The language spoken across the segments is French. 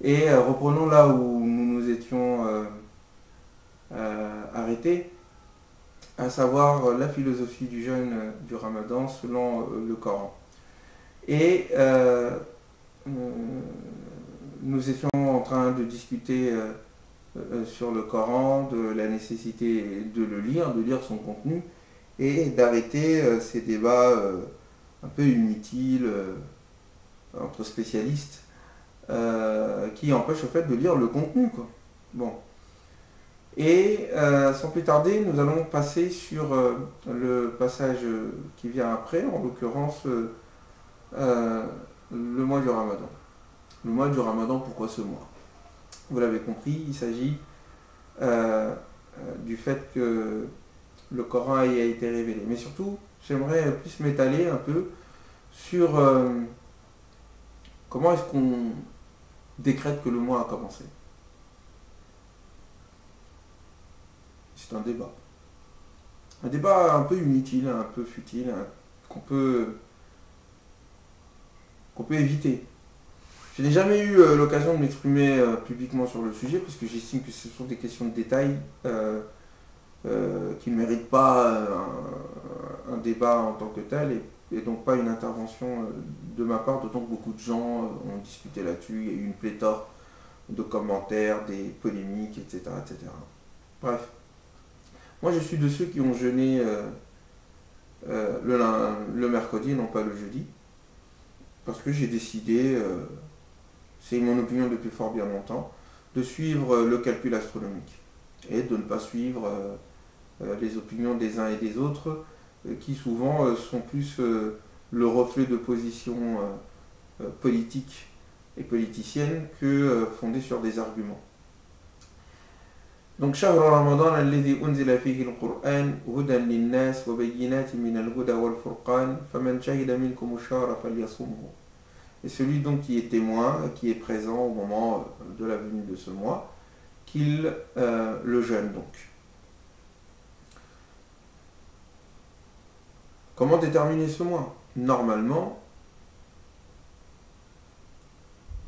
Et reprenons là où nous nous étions arrêtés, à savoir la philosophie du jeûne du Ramadan selon le Coran. Et nous étions en train de discuter sur le Coran, de la nécessité de le lire, de lire son contenu, et d'arrêter ces débats un peu inutiles entre spécialistes qui empêchent au fait de lire le contenu, quoi. Bon. Et sans plus tarder, nous allons passer sur le passage qui vient après, en l'occurrence euh, le mois du Ramadan. Le mois du Ramadan, pourquoi ce mois? Vous l'avez compris, il s'agit du fait que le Coran y a été révélé. Mais surtout, j'aimerais plus m'étaler un peu sur comment est-ce qu'on décrète que le mois a commencé. C'est un débat. Un débat un peu inutile, un peu futile, hein, qu'on peut, qu'on peut éviter. Je n'ai jamais eu l'occasion de m'exprimer publiquement sur le sujet parce que j'estime que ce sont des questions de détail qui ne méritent pas un débat en tant que tel et donc pas une intervention de ma part, d'autant que beaucoup de gens ont discuté là-dessus, il y a eu une pléthore de commentaires, des polémiques, etc. etc. Bref, moi je suis de ceux qui ont jeûné le mercredi et non pas le jeudi, parce que j'ai décidé, c'est mon opinion depuis fort bien longtemps, de suivre le calcul astronomique et de ne pas suivre les opinions des uns et des autres qui souvent sont plus le reflet de positions politiques et politiciennes que fondées sur des arguments. Donc, شهر رمضان الذي أنزل فيه القرآن هدى للناس وبينات من الهدى والفرقان فمن شهد منكم الشهر فليصمه. Et celui donc qui est témoin, qui est présent au moment de la venue de ce mois, qu'il le jeûne donc. Comment déterminer ce mois? Normalement,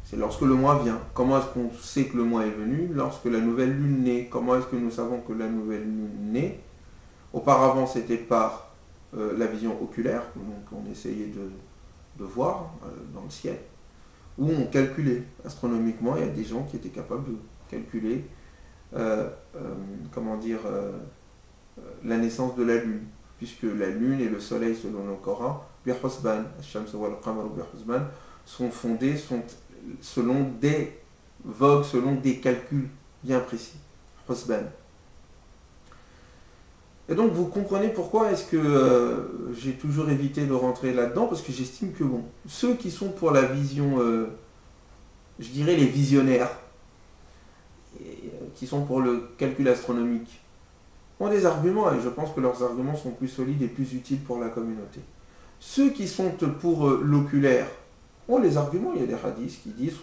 c'est lorsque le mois vient. Comment est-ce qu'on sait que le mois est venu? Lorsque la nouvelle lune naît. Comment est-ce que nous savons que la nouvelle lune naît? Auparavant, c'était par la vision oculaire, donc on essayait de voir dans le ciel, ou on calculait astronomiquement. Il y a des gens qui étaient capables de calculer comment dire, la naissance de la lune, puisque la lune et le soleil, selon le Coran, sont fondés, sont selon des vogues, selon des calculs bien précis. Et donc vous comprenez pourquoi est-ce que j'ai toujours évité de rentrer là-dedans, parce que j'estime que bon, ceux qui sont pour la vision, je dirais les visionnaires, qui sont pour le calcul astronomique, ont des arguments, et je pense que leurs arguments sont plus solides et plus utiles pour la communauté. Ceux qui sont pour l'oculaire ont les arguments, il y a des hadiths qui disent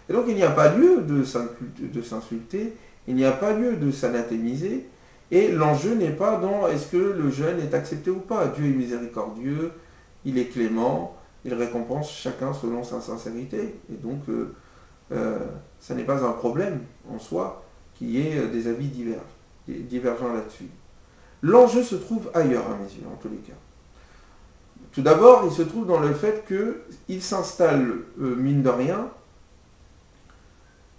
et donc il n'y a pas lieu de s'insulter, il n'y a pas lieu de s'anathémiser, et l'enjeu n'est pas dans est-ce que le jeûne est accepté ou pas. Dieu est miséricordieux, il est clément, il récompense chacun selon sa sincérité, et donc ça n'est pas un problème en soi qu'il y ait des avis divergents là-dessus. L'enjeu se trouve ailleurs à mes yeux, en tous les cas. Tout d'abord, il se trouve dans le fait qu'il s'installe, mine de rien,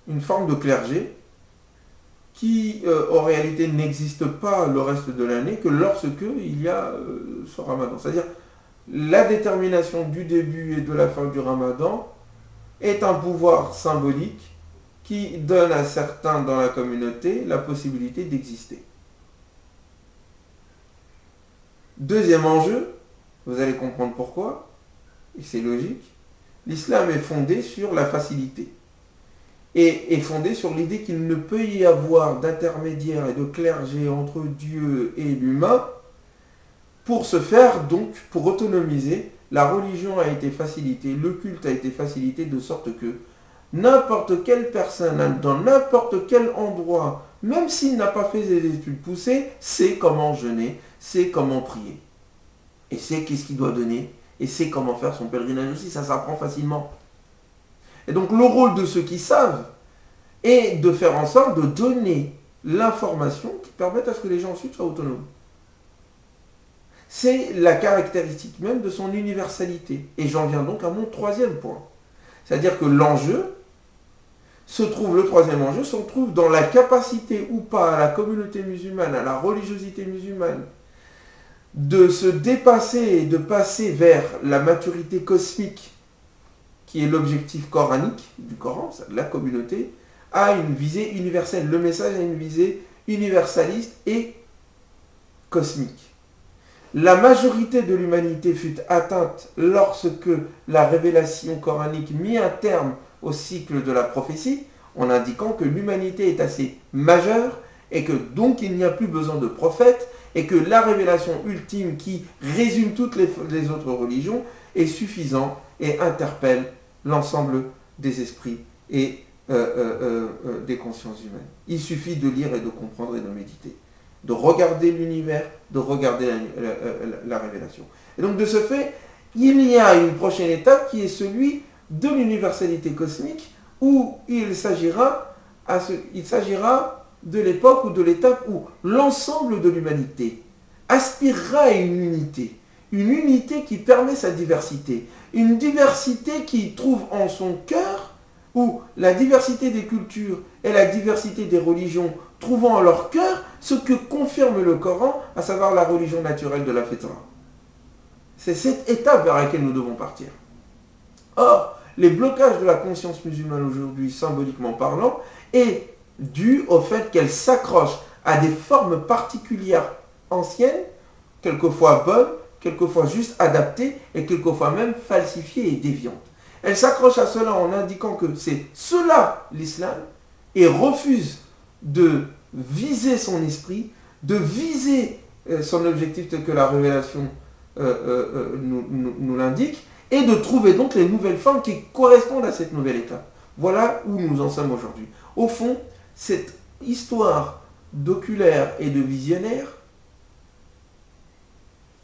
une forme de clergé qui, en réalité, n'existe pas le reste de l'année que lorsque il y a ce ramadan. C'est-à-dire, la détermination du début et de la fin du ramadan est un pouvoir symbolique qui donne à certains dans la communauté la possibilité d'exister. Deuxième enjeu, vous allez comprendre pourquoi, et c'est logique, l'islam est fondé sur la facilité. Et est fondé sur l'idée qu'il ne peut y avoir d'intermédiaire et de clergé entre Dieu et l'humain. Pour ce faire, donc, pour autonomiser, la religion a été facilitée, le culte a été facilité de sorte que n'importe quelle personne, dans n'importe quel endroit, même s'il n'a pas fait des études poussées, sait comment jeûner, sait comment prier. Et sait qu'est-ce qu'il doit donner, et sait comment faire son pèlerinage aussi, ça s'apprend facilement. Et donc le rôle de ceux qui savent est de faire en sorte de donner l'information qui permette à ce que les gens ensuite soient autonomes. C'est la caractéristique même de son universalité. Et j'en viens donc à mon troisième point. C'est-à-dire que l'enjeu le troisième enjeu se trouve dans la capacité ou pas à la communauté musulmane, à la religiosité musulmane, de se dépasser et de passer vers la maturité cosmique, qui est l'objectif coranique du Coran, la communauté, a une visée universelle. Le message a une visée universaliste et cosmique. La majorité de l'humanité fut atteinte lorsque la révélation coranique mit un terme au cycle de la prophétie, en indiquant que l'humanité est assez majeure et que donc il n'y a plus besoin de prophètes et que la révélation ultime qui résume toutes les autres religions est suffisante et interpelle l'ensemble des esprits et des consciences humaines. Il suffit de lire et de comprendre et de méditer, de regarder l'univers, de regarder la révélation. Et donc de ce fait, il y a une prochaine étape qui est celui de l'universalité cosmique, où il s'agira de l'époque ou de l'étape où l'ensemble de l'humanité aspirera à une unité qui permet sa diversité, une diversité qui trouve en son cœur, où la diversité des cultures et la diversité des religions trouvant en leur cœur ce que confirme le Coran, à savoir la religion naturelle de la fitra. C'est cette étape vers laquelle nous devons partir. Or, les blocages de la conscience musulmane aujourd'hui, symboliquement parlant, est dû au fait qu'elle s'accroche à des formes particulières anciennes, quelquefois bonnes, quelquefois juste adaptées, et quelquefois même falsifiées et déviantes. Elle s'accroche à cela en indiquant que c'est cela l'islam, et refuse de viser son esprit, de viser son objectif tel que la révélation nous l'indique, et de trouver donc les nouvelles formes qui correspondent à cette nouvelle étape. Voilà où nous en sommes aujourd'hui. Au fond, cette histoire d'oculaire et de visionnaire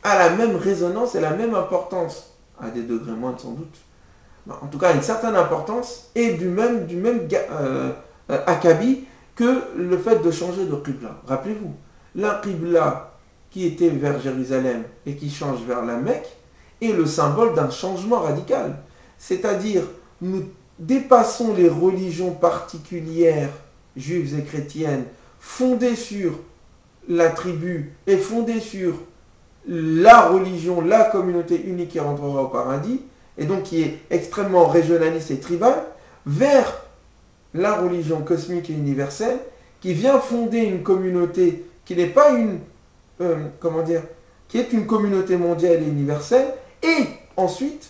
a la même résonance et la même importance, à des degrés moindres sans doute, en tout cas une certaine importance, et du même acabit que le fait de changer de qibla. Rappelez-vous, la qibla qui était vers Jérusalem et qui change vers la Mecque est le symbole d'un changement radical. C'est-à-dire, nous dépassons les religions particulières, juives et chrétiennes, fondées sur la tribu et fondées sur la religion, la communauté unique qui rentrera au paradis, et donc qui est extrêmement régionaliste et tribale, vers la religion cosmique et universelle, qui vient fonder une communauté qui n'est pas qui est une communauté mondiale et universelle, et ensuite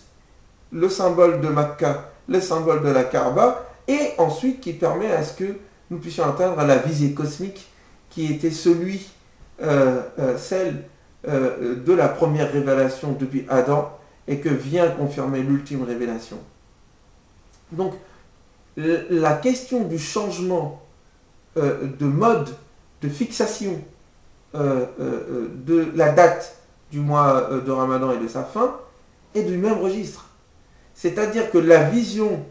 le symbole de Makkah, le symbole de la Kaaba, et ensuite qui permet à ce que nous puissions atteindre la visée cosmique qui était celle de la première révélation depuis Adam, et que vient confirmer l'ultime révélation. Donc, la question du changement de mode de fixation de la date du mois de Ramadan et de sa fin est du même registre. C'est-à-dire que la vision,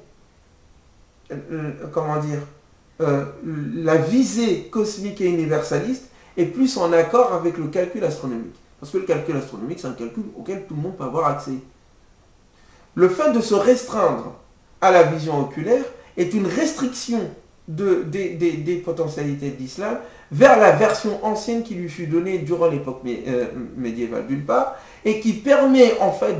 la visée cosmique et universaliste est plus en accord avec le calcul astronomique. Parce que le calcul astronomique, c'est un calcul auquel tout le monde peut avoir accès. Le fait de se restreindre à la vision oculaire est une restriction des potentialités de l'islam vers la version ancienne qui lui fut donnée durant l'époque médiévale d'une part, et qui permet en fait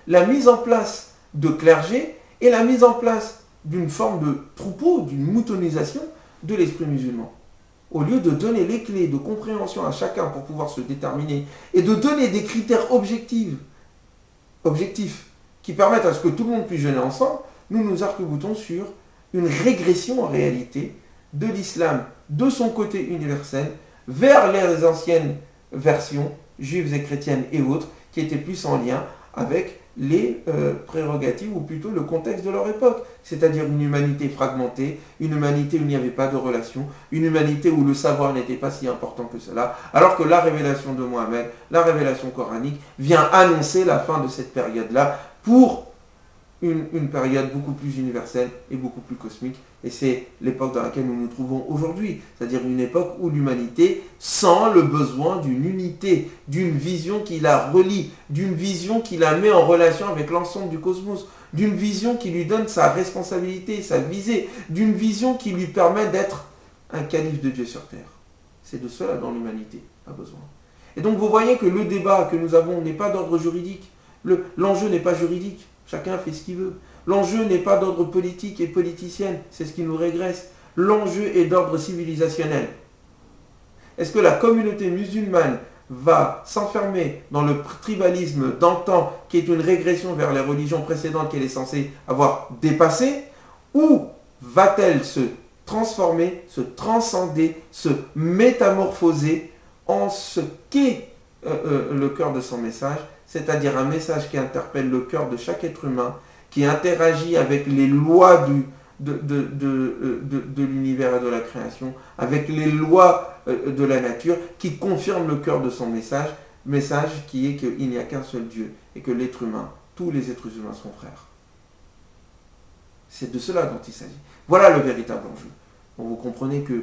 la mise en place de clergé et la mise en place d'une forme de troupeau, d'une moutonisation de l'esprit musulman. Au lieu de donner les clés de compréhension à chacun pour pouvoir se déterminer et de donner des critères objectifs qui permettent à ce que tout le monde puisse jeûner ensemble, nous nous arc-boutons sur une régression en réalité de l'islam de son côté universel vers les anciennes versions juives et chrétiennes et autres qui étaient plus en lien avec les prérogatives ou plutôt le contexte de leur époque, c'est-à-dire une humanité fragmentée, une humanité où il n'y avait pas de relation, une humanité où le savoir n'était pas si important que cela, alors que la révélation de Mohammed, la révélation coranique, vient annoncer la fin de cette période-là pour une période beaucoup plus universelle et beaucoup plus cosmique. Et c'est l'époque dans laquelle nous nous trouvons aujourd'hui, c'est-à-dire une époque où l'humanité sent le besoin d'une unité, d'une vision qui la relie, d'une vision qui la met en relation avec l'ensemble du cosmos, d'une vision qui lui donne sa responsabilité, sa visée, d'une vision qui lui permet d'être un calife de Dieu sur terre. C'est de cela dont l'humanité a besoin. Et donc vous voyez que le débat que nous avons n'est pas d'ordre juridique. L'enjeu n'est pas juridique. Chacun fait ce qu'il veut. L'enjeu n'est pas d'ordre politique et politicien, c'est ce qui nous régresse. L'enjeu est d'ordre civilisationnel. Est-ce que la communauté musulmane va s'enfermer dans le tribalisme d'antan, qui est une régression vers les religions précédentes qu'elle est censée avoir dépassées, ou va-t-elle se transformer, se transcender, se métamorphoser en ce qu'est le cœur de son message, c'est-à-dire un message qui interpelle le cœur de chaque être humain, qui interagit avec les lois de l'univers et de la création, avec les lois de la nature, qui confirme le cœur de son message qui est qu'il n'y a qu'un seul Dieu et que l'être humain, tous les êtres humains sont frères. C'est de cela dont il s'agit. Voilà le véritable enjeu. Donc vous comprenez que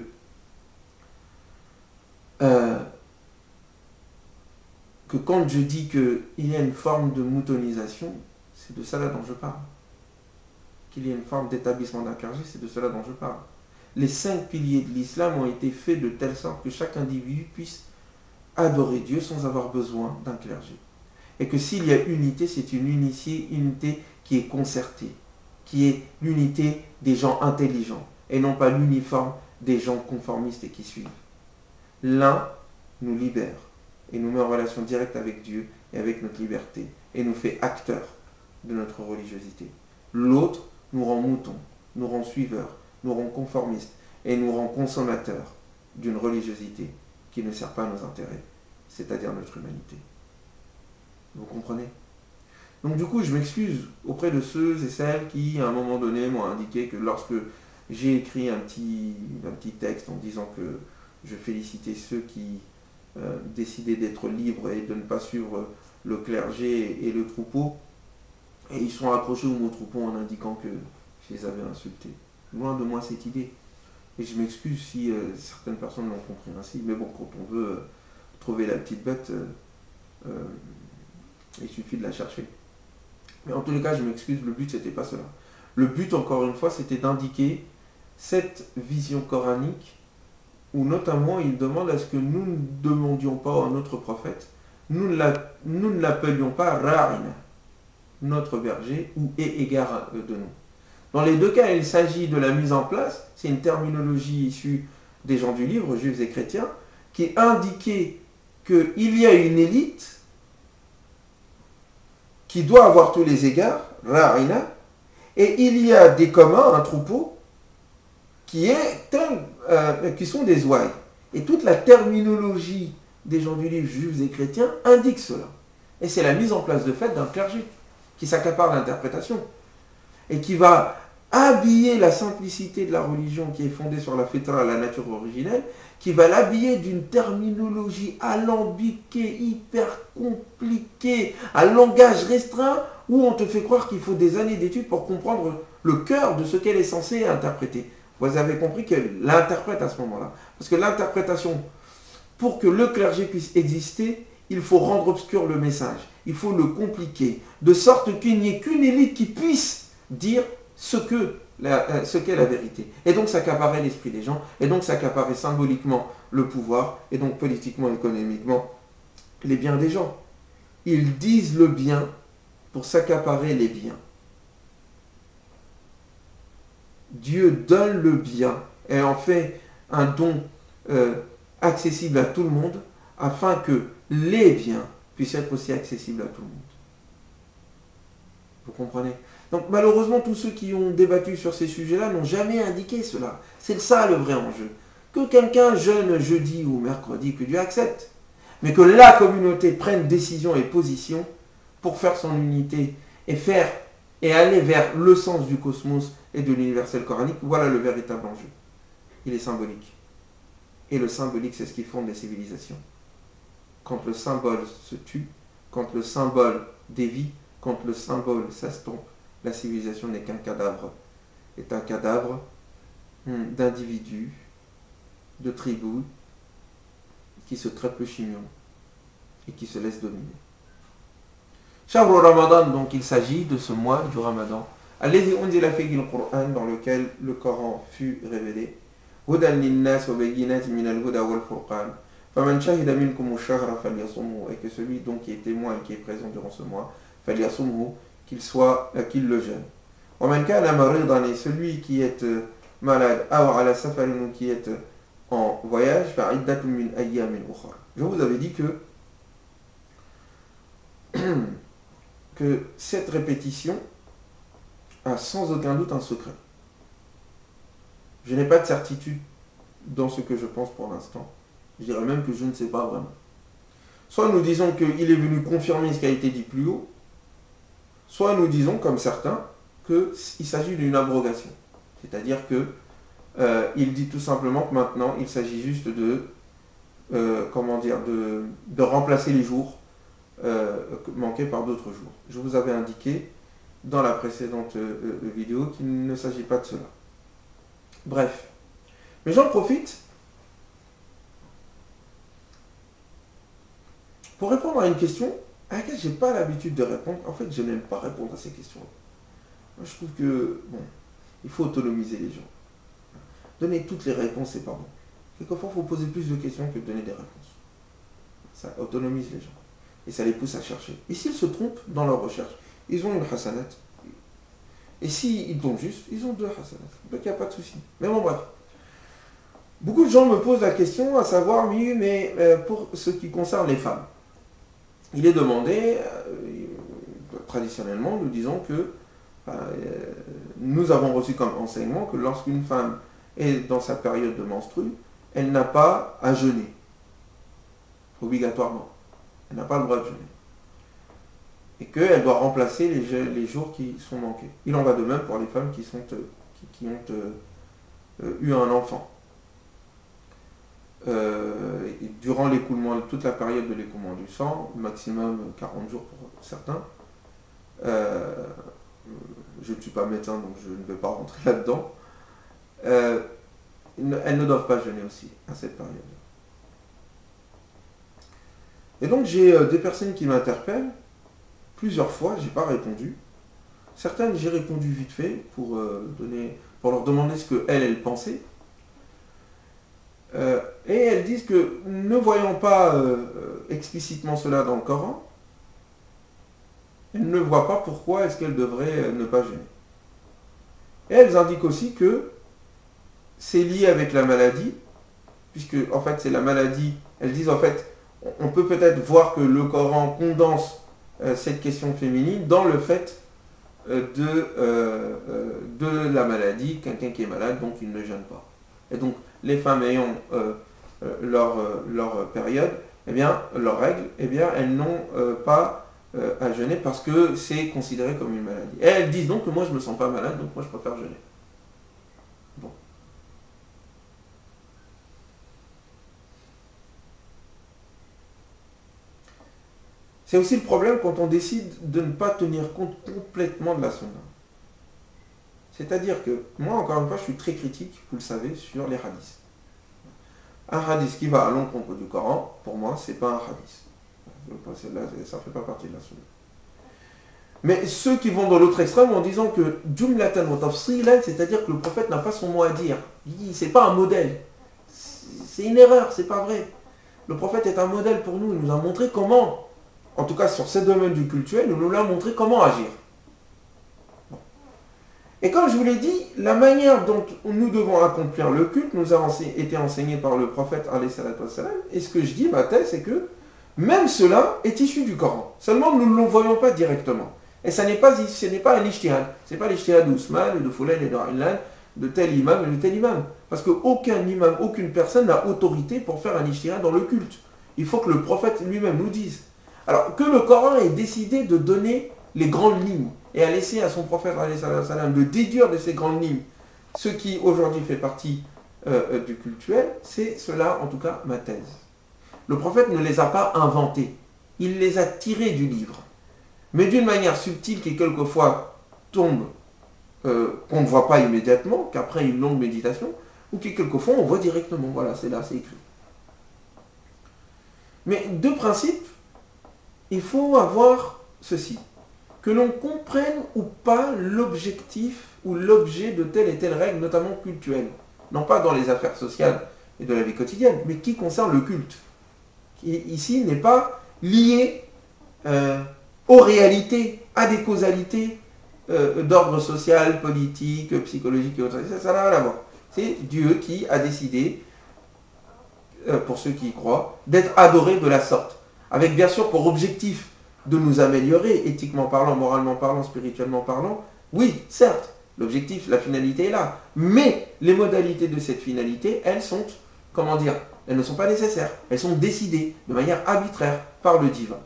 quand je dis qu'il y a une forme de moutonisation, c'est de cela dont je parle. Qu'il y a une forme d'établissement d'un clergé, c'est de cela dont je parle. Les 5 piliers de l'islam ont été faits de telle sorte que chaque individu puisse adorer Dieu sans avoir besoin d'un clergé. Et que s'il y a unité, c'est une unité qui est concertée, qui est l'unité des gens intelligents, et non pas l'uniforme des gens conformistes et qui suivent. L'un nous libère et nous met en relation directe avec Dieu et avec notre liberté, et nous fait acteurs de notre religiosité. L'autre nous rend moutons, nous rend suiveurs, nous rend conformistes, et nous rend consommateurs d'une religiosité qui ne sert pas à nos intérêts, c'est-à-dire notre humanité. Vous comprenez? Donc du coup, je m'excuse auprès de ceux et celles qui, à un moment donné, m'ont indiqué que lorsque j'ai écrit un petit texte en disant que je félicitais ceux qui décidaient d'être libres et de ne pas suivre le clergé et le troupeau, et ils sont accrochés au mot troupeau en indiquant que je les avais insultés. Loin de moi cette idée. Et je m'excuse si certaines personnes l'ont compris ainsi, mais bon, quand on veut trouver la petite bête, il suffit de la chercher. Mais en tous les cas, je m'excuse, le but, c'était pas cela. Le but, encore une fois, c'était d'indiquer cette vision coranique où notamment il demande à ce que nous ne demandions pas à notre prophète, nous ne l'appelions pas Ra'ina, notre berger, ou ait égard de nous. Dans les deux cas, il s'agit de la mise en place, c'est une terminologie issue des gens du livre, juifs et chrétiens, qui indiquait qu'il y a une élite qui doit avoir tous les égards, Ra'ina, et il y a des communs, un troupeau, qui sont des ouailles. Et toute la terminologie des gens du livre, juifs et chrétiens, indique cela. Et c'est la mise en place de fait d'un clergé qui s'accapare l'interprétation et qui va habiller la simplicité de la religion qui est fondée sur la fitra, la nature originelle, qui va l'habiller d'une terminologie alambiquée, hyper compliquée, un langage restreint où on te fait croire qu'il faut des années d'études pour comprendre le cœur de ce qu'elle est censée interpréter. Vous avez compris qu'elle l'interprète à ce moment-là. Parce que l'interprétation, pour que le clergé puisse exister, il faut rendre obscur le message. Il faut le compliquer. De sorte qu'il n'y ait qu'une élite qui puisse dire ce qu'est la vérité. Et donc s'accaparer l'esprit des gens. Et donc s'accaparer symboliquement le pouvoir. Et donc politiquement, économiquement, les biens des gens. Ils disent le bien pour s'accaparer les biens. Dieu donne le bien et en fait un don accessible à tout le monde afin que les biens puissent être aussi accessibles à tout le monde. Vous comprenez? Donc malheureusement, tous ceux qui ont débattu sur ces sujets-là n'ont jamais indiqué cela. C'est ça le vrai enjeu. Que quelqu'un jeûne jeudi ou mercredi, que Dieu accepte. Mais que la communauté prenne décision et position pour faire son unité et aller vers le sens du cosmos et de l'universel coranique. Voilà le véritable enjeu. Il est symbolique. Et le symbolique, c'est ce qui fonde les civilisations. Quand le symbole se tue, quand le symbole dévie, quand le symbole s'estompe, La civilisation n'est qu'un cadavre, est un cadavre d'individus, de tribus, qui se traitent le chignon et qui se laissent dominer. Shahru Ramadan, donc il s'agit de ce mois du Ramadan, alladhi unzila fihi al-Qur'an, dans lequel le Coran fut révélé, hudan lin-nas wa bayyinatin min al-huda wal-furqan, faman shahida minkum ash-shahra falyasumhu, et que celui donc qui est témoin et qui est présent durant ce mois, falyasumhu, qu'il le jeûne. Wa man kana maridan, et celui qui est malade, aw ala safarin, ou qui est en voyage, fa'iddatun min ayyamin ukhra. Je vous avais dit que cette répétition a sans aucun doute un secret. Je n'ai pas de certitude dans ce que je pense pour l'instant. Je dirais même que je ne sais pas vraiment. Soit nous disons qu'il est venu confirmer ce qui a été dit plus haut, soit nous disons, comme certains, qu'il s'agit d'une abrogation. C'est-à-dire qu'il dit tout simplement que maintenant, il s'agit juste de remplacer les jours manqués par d'autres jours. Je vous avais indiqué dans la précédente vidéo qu'il ne s'agit pas de cela. Bref. Mais j'en profite pour répondre à une question à laquelle je n'ai pas l'habitude de répondre. En fait, je n'aime pas répondre à ces questions. Moi, je trouve que, il faut autonomiser les gens. Donner toutes les réponses, c'est pas bon. Quelquefois, il faut poser plus de questions que de donner des réponses. Ça autonomise les gens. Et ça les pousse à chercher. Et s'ils se trompent dans leur recherche, ils ont une hasanat. Et s'ils tombent juste, ils ont deux hasanat. Donc il n'y a pas de souci. Mais bon, bref. Beaucoup de gens me posent la question à savoir, oui, mais pour ce qui concerne les femmes, il est demandé, traditionnellement, nous disons que nous avons reçu comme enseignement que lorsqu'une femme est dans sa période de menstrue, elle n'a pas à jeûner, obligatoirement. Elle n'a pas le droit de jeûner. Et qu'elle doit remplacer les jours qui sont manqués. Il en va de même pour les femmes qui ont eu un enfant. Durant l'écoulement, toute la période de l'écoulement du sang, maximum 40 jours pour certains. Je ne suis pas médecin, donc je ne vais pas rentrer là-dedans. Elles ne doivent pas jeûner aussi à cette période. Et donc j'ai des personnes qui m'interpellent. Plusieurs fois, je n'ai pas répondu. Certaines, j'ai répondu vite fait pour leur demander ce qu'elles pensaient. Et elles disent que, ne voyant pas explicitement cela dans le Coran, elles ne voient pas pourquoi est-ce qu'elles devraient ne pas jeûner. Et elles indiquent aussi que c'est lié avec la maladie, puisque en fait c'est la maladie. Elles disent en fait, on peut peut-être voir que le Coran condense cette question féminine dans le fait de la maladie, quelqu'un qui est malade, donc il ne jeûne pas. Et donc les femmes ayant leur période, eh bien, leurs règles, eh bien, elles n'ont pas à jeûner parce que c'est considéré comme une maladie. Et elles disent donc que moi je ne me sens pas malade, donc moi je préfère jeûner. Bon. C'est aussi le problème quand on décide de ne pas tenir compte complètement de la sunna. C'est-à-dire que, moi encore une fois, je suis très critique, vous le savez, sur les hadiths. Un hadith qui va à l'encontre du Coran, pour moi, c'est pas un hadith. Ça ne fait pas partie de la sunna. Mais ceux qui vont dans l'autre extrême en disant que jumlatan wa tafsilan, c'est-à-dire que le prophète n'a pas son mot à dire. C'est pas un modèle. C'est une erreur, c'est pas vrai. Le prophète est un modèle pour nous, il nous a montré comment. En tout cas, sur ces domaines du cultuel, il nous l'a montré comment agir. Bon. Et comme je vous l'ai dit, la manière dont nous devons accomplir le culte nous a été enseignée par le prophète, et ce que je dis, ma thèse, c'est que même cela est issu du Coran. Seulement, nous ne le voyons pas directement. Et ce n'est pas un ijtihad. Ce n'est pas l'ijtihad d'Ousmane, de Foulen et de Ra'illan, de tel imam et de tel imam. Parce qu'aucun imam, aucune personne n'a autorité pour faire un ijtihad dans le culte. Il faut que le prophète lui-même nous dise. Alors, que le Coran ait décidé de donner les grandes lignes et a laissé à son prophète de déduire de ces grandes lignes ce qui aujourd'hui fait partie du cultuel, c'est cela en tout cas ma thèse. Le prophète ne les a pas inventés, il les a tirés du livre, mais d'une manière subtile qui quelquefois tombent, qu'on ne voit pas immédiatement, qu'après une longue méditation, ou qui quelquefois on voit directement. Voilà, c'est là, c'est écrit. Mais de principe, il faut avoir ceci. Que l'on comprenne ou pas l'objectif ou l'objet de telle et telle règle, notamment cultuelle. Non pas dans les affaires sociales et de la vie quotidienne, mais qui concerne le culte. Qui ici n'est pas lié aux réalités, à des causalités d'ordre social, politique, psychologique et autres. Ça n'a rien à voir. C'est Dieu qui a décidé, pour ceux qui y croient, d'être adoré de la sorte. Avec bien sûr pour objectif de nous améliorer, éthiquement parlant, moralement parlant, spirituellement parlant. Oui, certes, l'objectif, la finalité est là. Mais les modalités de cette finalité, elles sont, comment dire, elles ne sont pas nécessaires. Elles sont décidées de manière arbitraire par le divin.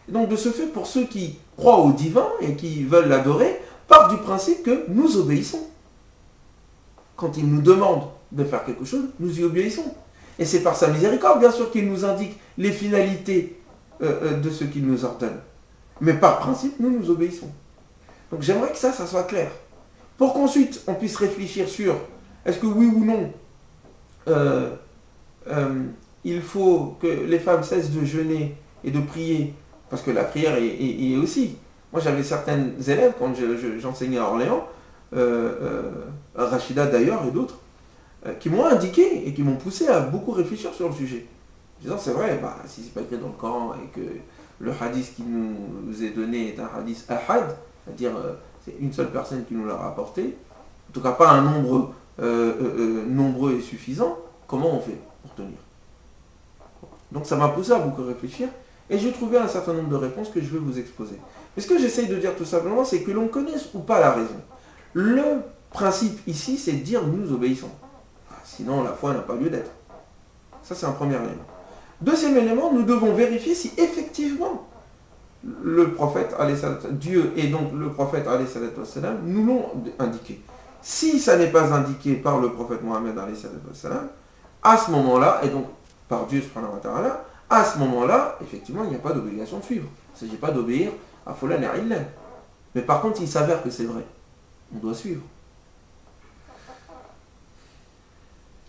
Et donc de ce fait, pour ceux qui croient au divin et qui veulent l'adorer, partent du principe que nous obéissons. Quand il nous demande de faire quelque chose, nous y obéissons. Et c'est par sa miséricorde, bien sûr, qu'il nous indique les finalités de ce qu'il nous ordonne. Mais par principe, nous obéissons. Donc j'aimerais que ça soit clair. Pour qu'ensuite, on puisse réfléchir sur est-ce que oui ou non, il faut que les femmes cessent de jeûner et de prier, parce que la prière est aussi. Moi, j'avais certaines élèves, quand j'enseignais à Orléans, Rachida d'ailleurs et d'autres, qui m'ont indiqué et qui m'ont poussé à beaucoup réfléchir sur le sujet. En disant, c'est vrai, si c'est pas écrit dans le Coran et que le hadith qui nous est donné est un hadith ahad, c'est-à-dire c'est une seule personne qui nous l'a rapporté, en tout cas pas un nombre nombreux et suffisant, comment on fait pour tenir? Donc ça m'a poussé à beaucoup réfléchir et j'ai trouvé un certain nombre de réponses que je vais vous exposer. Mais ce que j'essaye de dire tout simplement, c'est que l'on connaisse ou pas la raison. Le principe ici, c'est de dire nous obéissons. Sinon, la foi n'a pas lieu d'être. Ça, c'est un premier élément. Deuxième élément, nous devons vérifier si effectivement le prophète, Dieu et donc le prophète, nous l'ont indiqué. Si ça n'est pas indiqué par le prophète Mohammed, à ce moment-là, et donc par Dieu, à ce moment-là, effectivement, il n'y a pas d'obligation de suivre. Il ne s'agit pas d'obéir à Fulan et Illan. Mais par contre, il s'avère que c'est vrai. On doit suivre.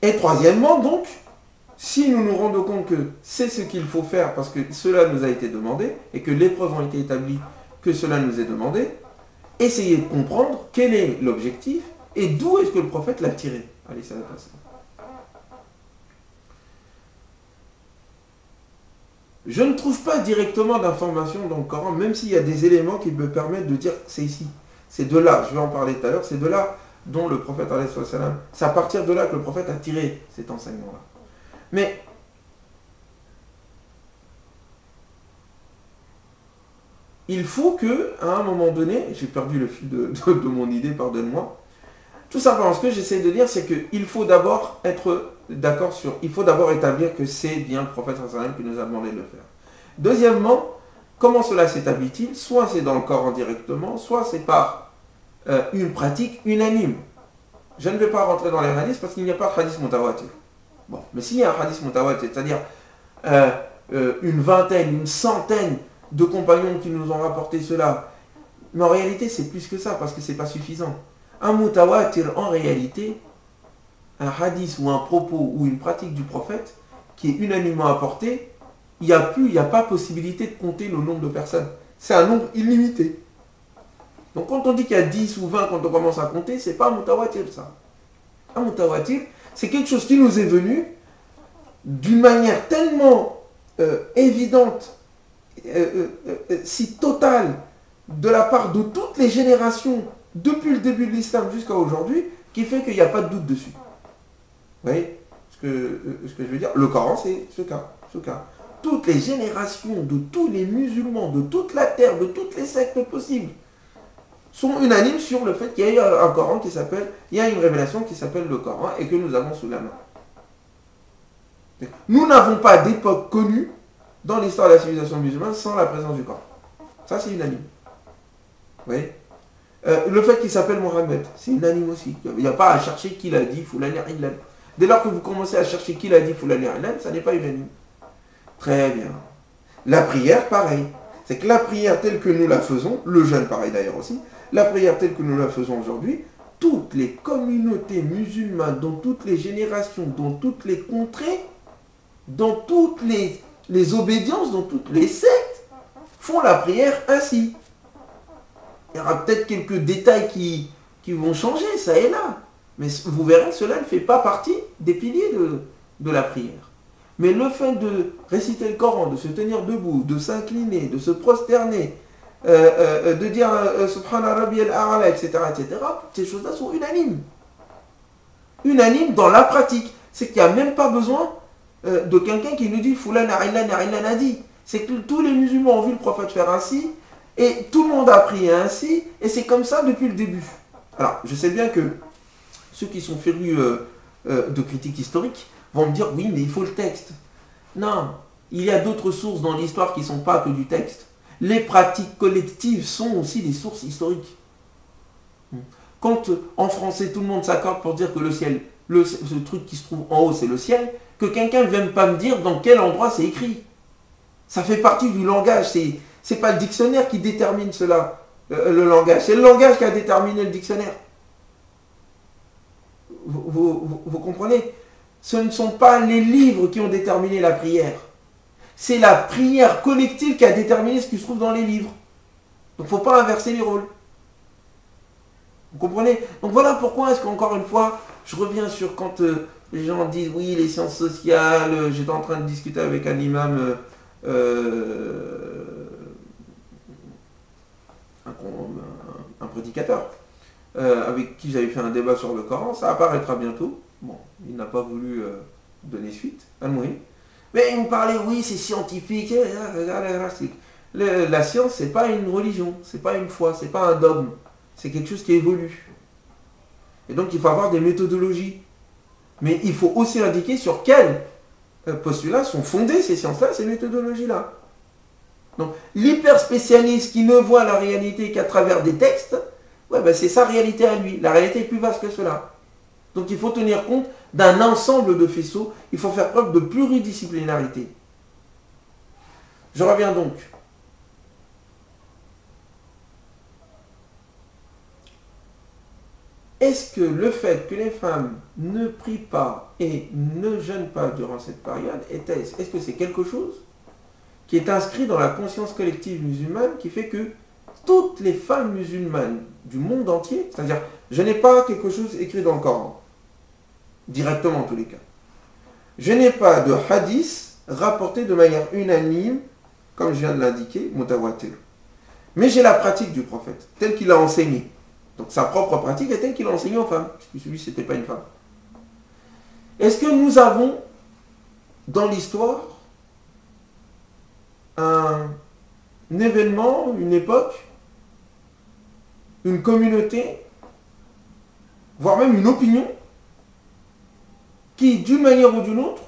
Et troisièmement, donc, si nous nous rendons compte que c'est ce qu'il faut faire parce que cela nous a été demandé et que les preuves ont été établies que cela nous est demandé, essayez de comprendre quel est l'objectif et d'où est-ce que le prophète l'a tiré. Allez, ça va passer. Je ne trouve pas directement d'informations dans le Coran, même s'il y a des éléments qui me permettent de dire c'est ici. C'est de là, je vais en parler tout à l'heure, c'est de là dont le prophète, c'est à partir de là que le prophète a tiré cet enseignement-là. Mais il faut que, à un moment donné, j'ai perdu le fil de mon idée, pardonne-moi, tout simplement ce que j'essaie de dire, c'est qu'il faut d'abord être d'accord il faut d'abord établir que c'est bien le prophète qui nous a demandé de le faire. Deuxièmement, comment cela s'établit-il? Soit c'est dans le Coran directement, soit c'est par une pratique unanime. Je ne vais pas rentrer dans les hadiths parce qu'il n'y a pas de hadith mutawatir. Bon, mais s'il y a un hadith mutawatir, c'est-à-dire une vingtaine, une centaine de compagnons qui nous ont rapporté cela, mais en réalité c'est plus que ça parce que c'est pas suffisant. Un mutawatir en réalité, un hadith ou un propos ou une pratique du prophète qui est unanimement apporté, il n'y a pas possibilité de compter le nombre de personnes. C'est un nombre illimité. Donc quand on dit qu'il y a 10 ou 20 quand on commence à compter, c'est pas un mutawatir ça. Un mutawatir, c'est quelque chose qui nous est venu d'une manière tellement évidente, si totale, de la part de toutes les générations, depuis le début de l'islam jusqu'à aujourd'hui, qui fait qu'il n'y a pas de doute dessus. Vous voyez ce que je veux dire? Le Coran, c'est ce cas. Toutes les générations de tous les musulmans, de toute la terre, de toutes les sectes possibles, sont unanimes sur le fait qu'il y a un Coran il y a une révélation qui s'appelle le Coran et que nous avons sous la main. Nous n'avons pas d'époque connue dans l'histoire de la civilisation musulmane sans la présence du Coran. Ça, c'est unanime. Vous voyez? Le fait qu'il s'appelle Mohammed, c'est unanime aussi. Il n'y a pas à chercher qui l'a dit, Fulan et Illan. Dès lors que vous commencez à chercher qui l'a dit, Fulan et Illan, ça n'est pas unanime. Très bien. La prière, pareil. C'est que la prière telle que nous la faisons, le jeûne pareil d'ailleurs aussi, la prière telle que nous la faisons aujourd'hui, toutes les communautés musulmanes, dans toutes les générations, dans toutes les contrées, dans toutes les obédiences, dans toutes les sectes, font la prière ainsi. Il y aura peut-être quelques détails qui vont changer, ça et là. Mais vous verrez, cela ne fait pas partie des piliers de la prière. Mais le fait de réciter le Coran, de se tenir debout, de s'incliner, de se prosterner, de dire Subhana Rabbi al-A'la, etc., etc., toutes ces choses-là sont unanimes. Unanimes dans la pratique. C'est qu'il n'y a même pas besoin de quelqu'un qui nous dit Fulan a dit. C'est que tous les musulmans ont vu le prophète faire ainsi, et tout le monde a prié ainsi, et c'est comme ça depuis le début. Alors, je sais bien que ceux qui sont férus de critiques historiques vont me dire oui, mais il faut le texte. Non, il y a d'autres sources dans l'histoire qui ne sont pas que du texte. Les pratiques collectives sont aussi des sources historiques. Quand en français tout le monde s'accorde pour dire que le ciel, ce truc qui se trouve en haut c'est le ciel, que quelqu'un ne vienne pas me dire dans quel endroit c'est écrit. Ça fait partie du langage, c'est pas le dictionnaire qui détermine cela, le langage, c'est le langage qui a déterminé le dictionnaire. Vous comprenez? Ce ne sont pas les livres qui ont déterminé la prière. C'est la prière collective qui a déterminé ce qui se trouve dans les livres. Donc il ne faut pas inverser les rôles. Vous comprenez? Donc voilà pourquoi est-ce qu'encore une fois, je reviens sur quand les gens disent oui, les sciences sociales, j'étais en train de discuter avec un imam, un prédicateur, avec qui j'avais fait un débat sur le Coran, ça apparaîtra bientôt. Bon, il n'a pas voulu donner suite, mais il me parlait, oui, c'est scientifique, la science, c'est pas une religion, c'est pas une foi, c'est pas un dogme, c'est quelque chose qui évolue. Et donc il faut avoir des méthodologies. Mais il faut aussi indiquer sur quels postulats sont fondées ces sciences-là, ces méthodologies-là. Donc l'hyperspécialiste qui ne voit la réalité qu'à travers des textes, ouais, ben, c'est sa réalité à lui. La réalité est plus vaste que cela. Donc il faut tenir compte d'un ensemble de faisceaux, il faut faire preuve de pluridisciplinarité. Je reviens donc. Est-ce que le fait que les femmes ne prient pas et ne jeûnent pas durant cette période, est-ce que c'est quelque chose qui est inscrit dans la conscience collective musulmane qui fait que toutes les femmes musulmanes du monde entier, c'est-à-dire, je n'ai pas quelque chose écrit dans le Coran, directement en tous les cas. Je n'ai pas de hadith rapporté de manière unanime, comme je viens de l'indiquer, mutawatir. Mais j'ai la pratique du prophète, telle qu'il a enseigné. Donc sa propre pratique est telle qu'il a enseigné aux femmes, puisque celui c'était pas une femme. Est-ce que nous avons, dans l'histoire, un événement, une époque, une communauté, voire même une opinion, qui, d'une manière ou d'une autre,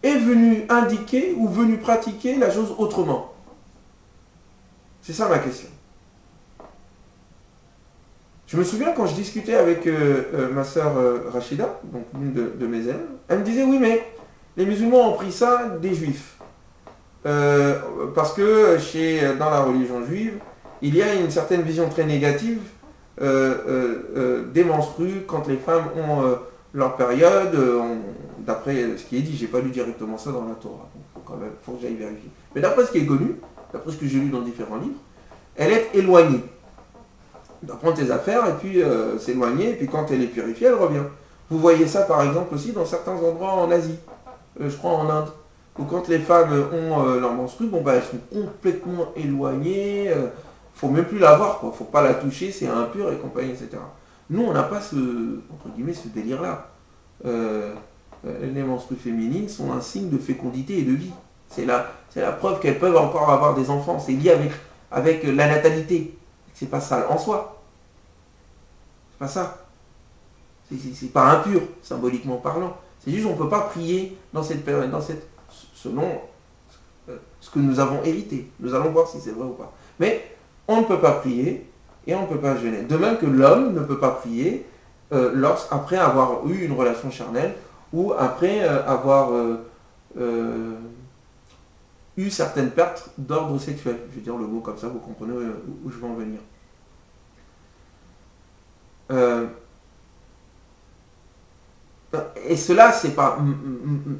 est venue indiquer ou venue pratiquer la chose autrement? C'est ça ma question. Je me souviens quand je discutais avec ma sœur Rachida, donc l'une de mes élèves, elle me disait oui, mais les musulmans ont pris ça des juifs. Parce que dans la religion juive, il y a une certaine vision très négative des menstrues quand les femmes ont leur période, d'après ce qui est dit, j'ai pas lu directement ça dans la Torah, donc faut que j'aille vérifier. Mais d'après ce qui est connu, d'après ce que j'ai lu dans différents livres, elle est éloignée. Elle doit prendre tes affaires et puis s'éloigner, et puis quand elle est purifiée, elle revient. Vous voyez ça par exemple aussi dans certains endroits en Asie, je crois en Inde, où quand les femmes ont leur menstrue, bon, bah, elles sont complètement éloignées, faut même plus la voir, quoi. Faut pas la toucher, c'est impur et compagnie, etc. Nous, on n'a pas ce délire-là. Les menstrues féminines sont un signe de fécondité et de vie. C'est la preuve qu'elles peuvent encore avoir des enfants. C'est lié avec la natalité. C'est pas sale en soi. C'est pas ça. C'est pas impur, symboliquement parlant. C'est juste qu'on ne peut pas prier dans cette période, selon ce que nous avons hérité. Nous allons voir si c'est vrai ou pas. Mais on ne peut pas prier et on ne peut pas jeûner. De même que l'homme ne peut pas prier après avoir eu une relation charnelle ou après avoir eu certaines pertes d'ordre sexuel. Je vais dire le mot comme ça, vous comprenez où je veux en venir. Et cela, c'est pas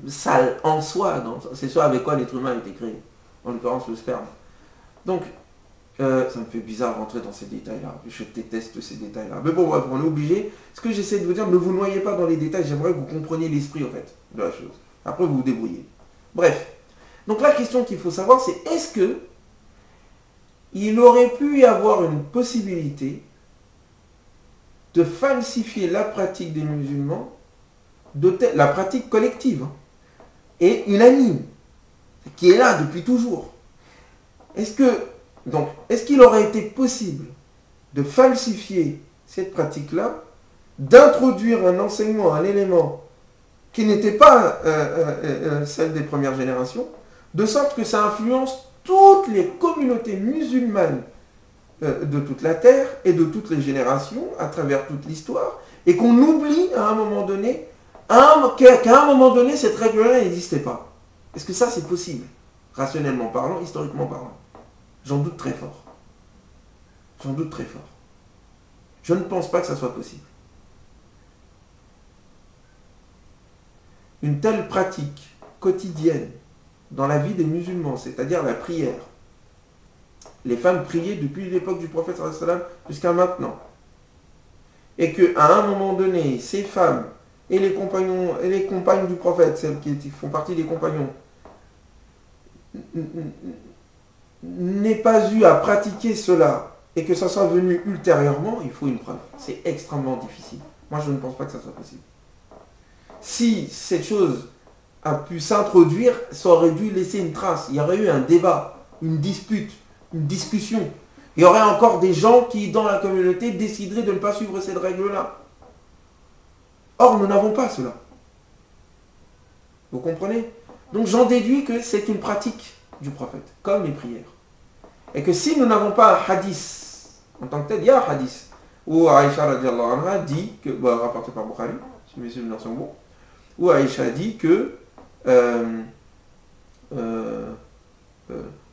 sale en soi, c'est ce avec quoi l'être humain a été créé, en l'occurrence le sperme. Donc, ça me fait bizarre de rentrer dans ces détails-là. Je déteste ces détails-là. Mais bon, bref, on est obligé. Ce que j'essaie de vous dire, ne vous noyez pas dans les détails. J'aimerais que vous compreniez l'esprit, en fait, de la chose. Après, vous vous débrouillez. Bref. Donc, la question qu'il faut savoir, c'est est-ce que il aurait pu y avoir une possibilité de falsifier la pratique des musulmans, la pratique collective, et unanime, qui est là depuis toujours. Est-ce qu'il aurait été possible de falsifier cette pratique-là, d'introduire un enseignement, un élément qui n'était pas celle des premières générations, de sorte que ça influence toutes les communautés musulmanes de toute la terre et de toutes les générations, à travers toute l'histoire, et qu'on oublie à un moment donné, qu'à un moment donné, cette règle-là n'existait pas. Est-ce que ça, c'est possible? Rationnellement parlant, historiquement parlant. J'en doute très fort. J'en doute très fort. Je ne pense pas que ça soit possible. Une telle pratique quotidienne dans la vie des musulmans, c'est-à-dire la prière. Les femmes priaient depuis l'époque du prophète sallallahu alayhi wa sallam jusqu'à maintenant. Et qu'à un moment donné, ces femmes et les compagnons et les compagnes du prophète, celles qui font partie des compagnons, n'aient pas eu à pratiquer cela et que ça soit venu ultérieurement, il faut une preuve. C'est extrêmement difficile. Moi, je ne pense pas que ça soit possible. Si cette chose a pu s'introduire, ça aurait dû laisser une trace. Il y aurait eu un débat, une dispute, une discussion. Il y aurait encore des gens qui, dans la communauté, décideraient de ne pas suivre cette règle-là. Or, nous n'avons pas cela. Vous comprenez? Donc, j'en déduis que c'est une pratique du prophète, comme les prières. Et que si nous n'avons pas un hadith, en tant que tel, il y a un hadith, où Aïcha radiallahu anha dit, rapporté par Bukhari, si mes souvenirs sont bons, où Aïcha dit que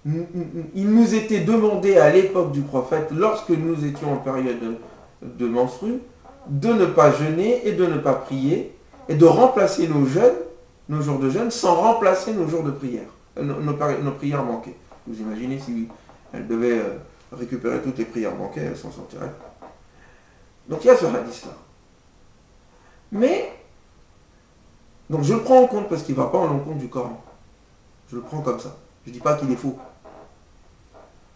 il nous était demandé à l'époque du prophète, lorsque nous étions en période de menstru, de ne pas jeûner et de ne pas prier, et de remplacer nos jeûnes, nos jours de jeûne, sans remplacer nos jours de prière, nos prières manquées. Vous imaginez si elle devait récupérer toutes les prières manquées, elle s'en sortirait. Donc il y a ce hadith-là. Mais, donc je le prends en compte parce qu'il ne va pas en l'encontre du Coran. Je le prends comme ça. Je ne dis pas qu'il est faux.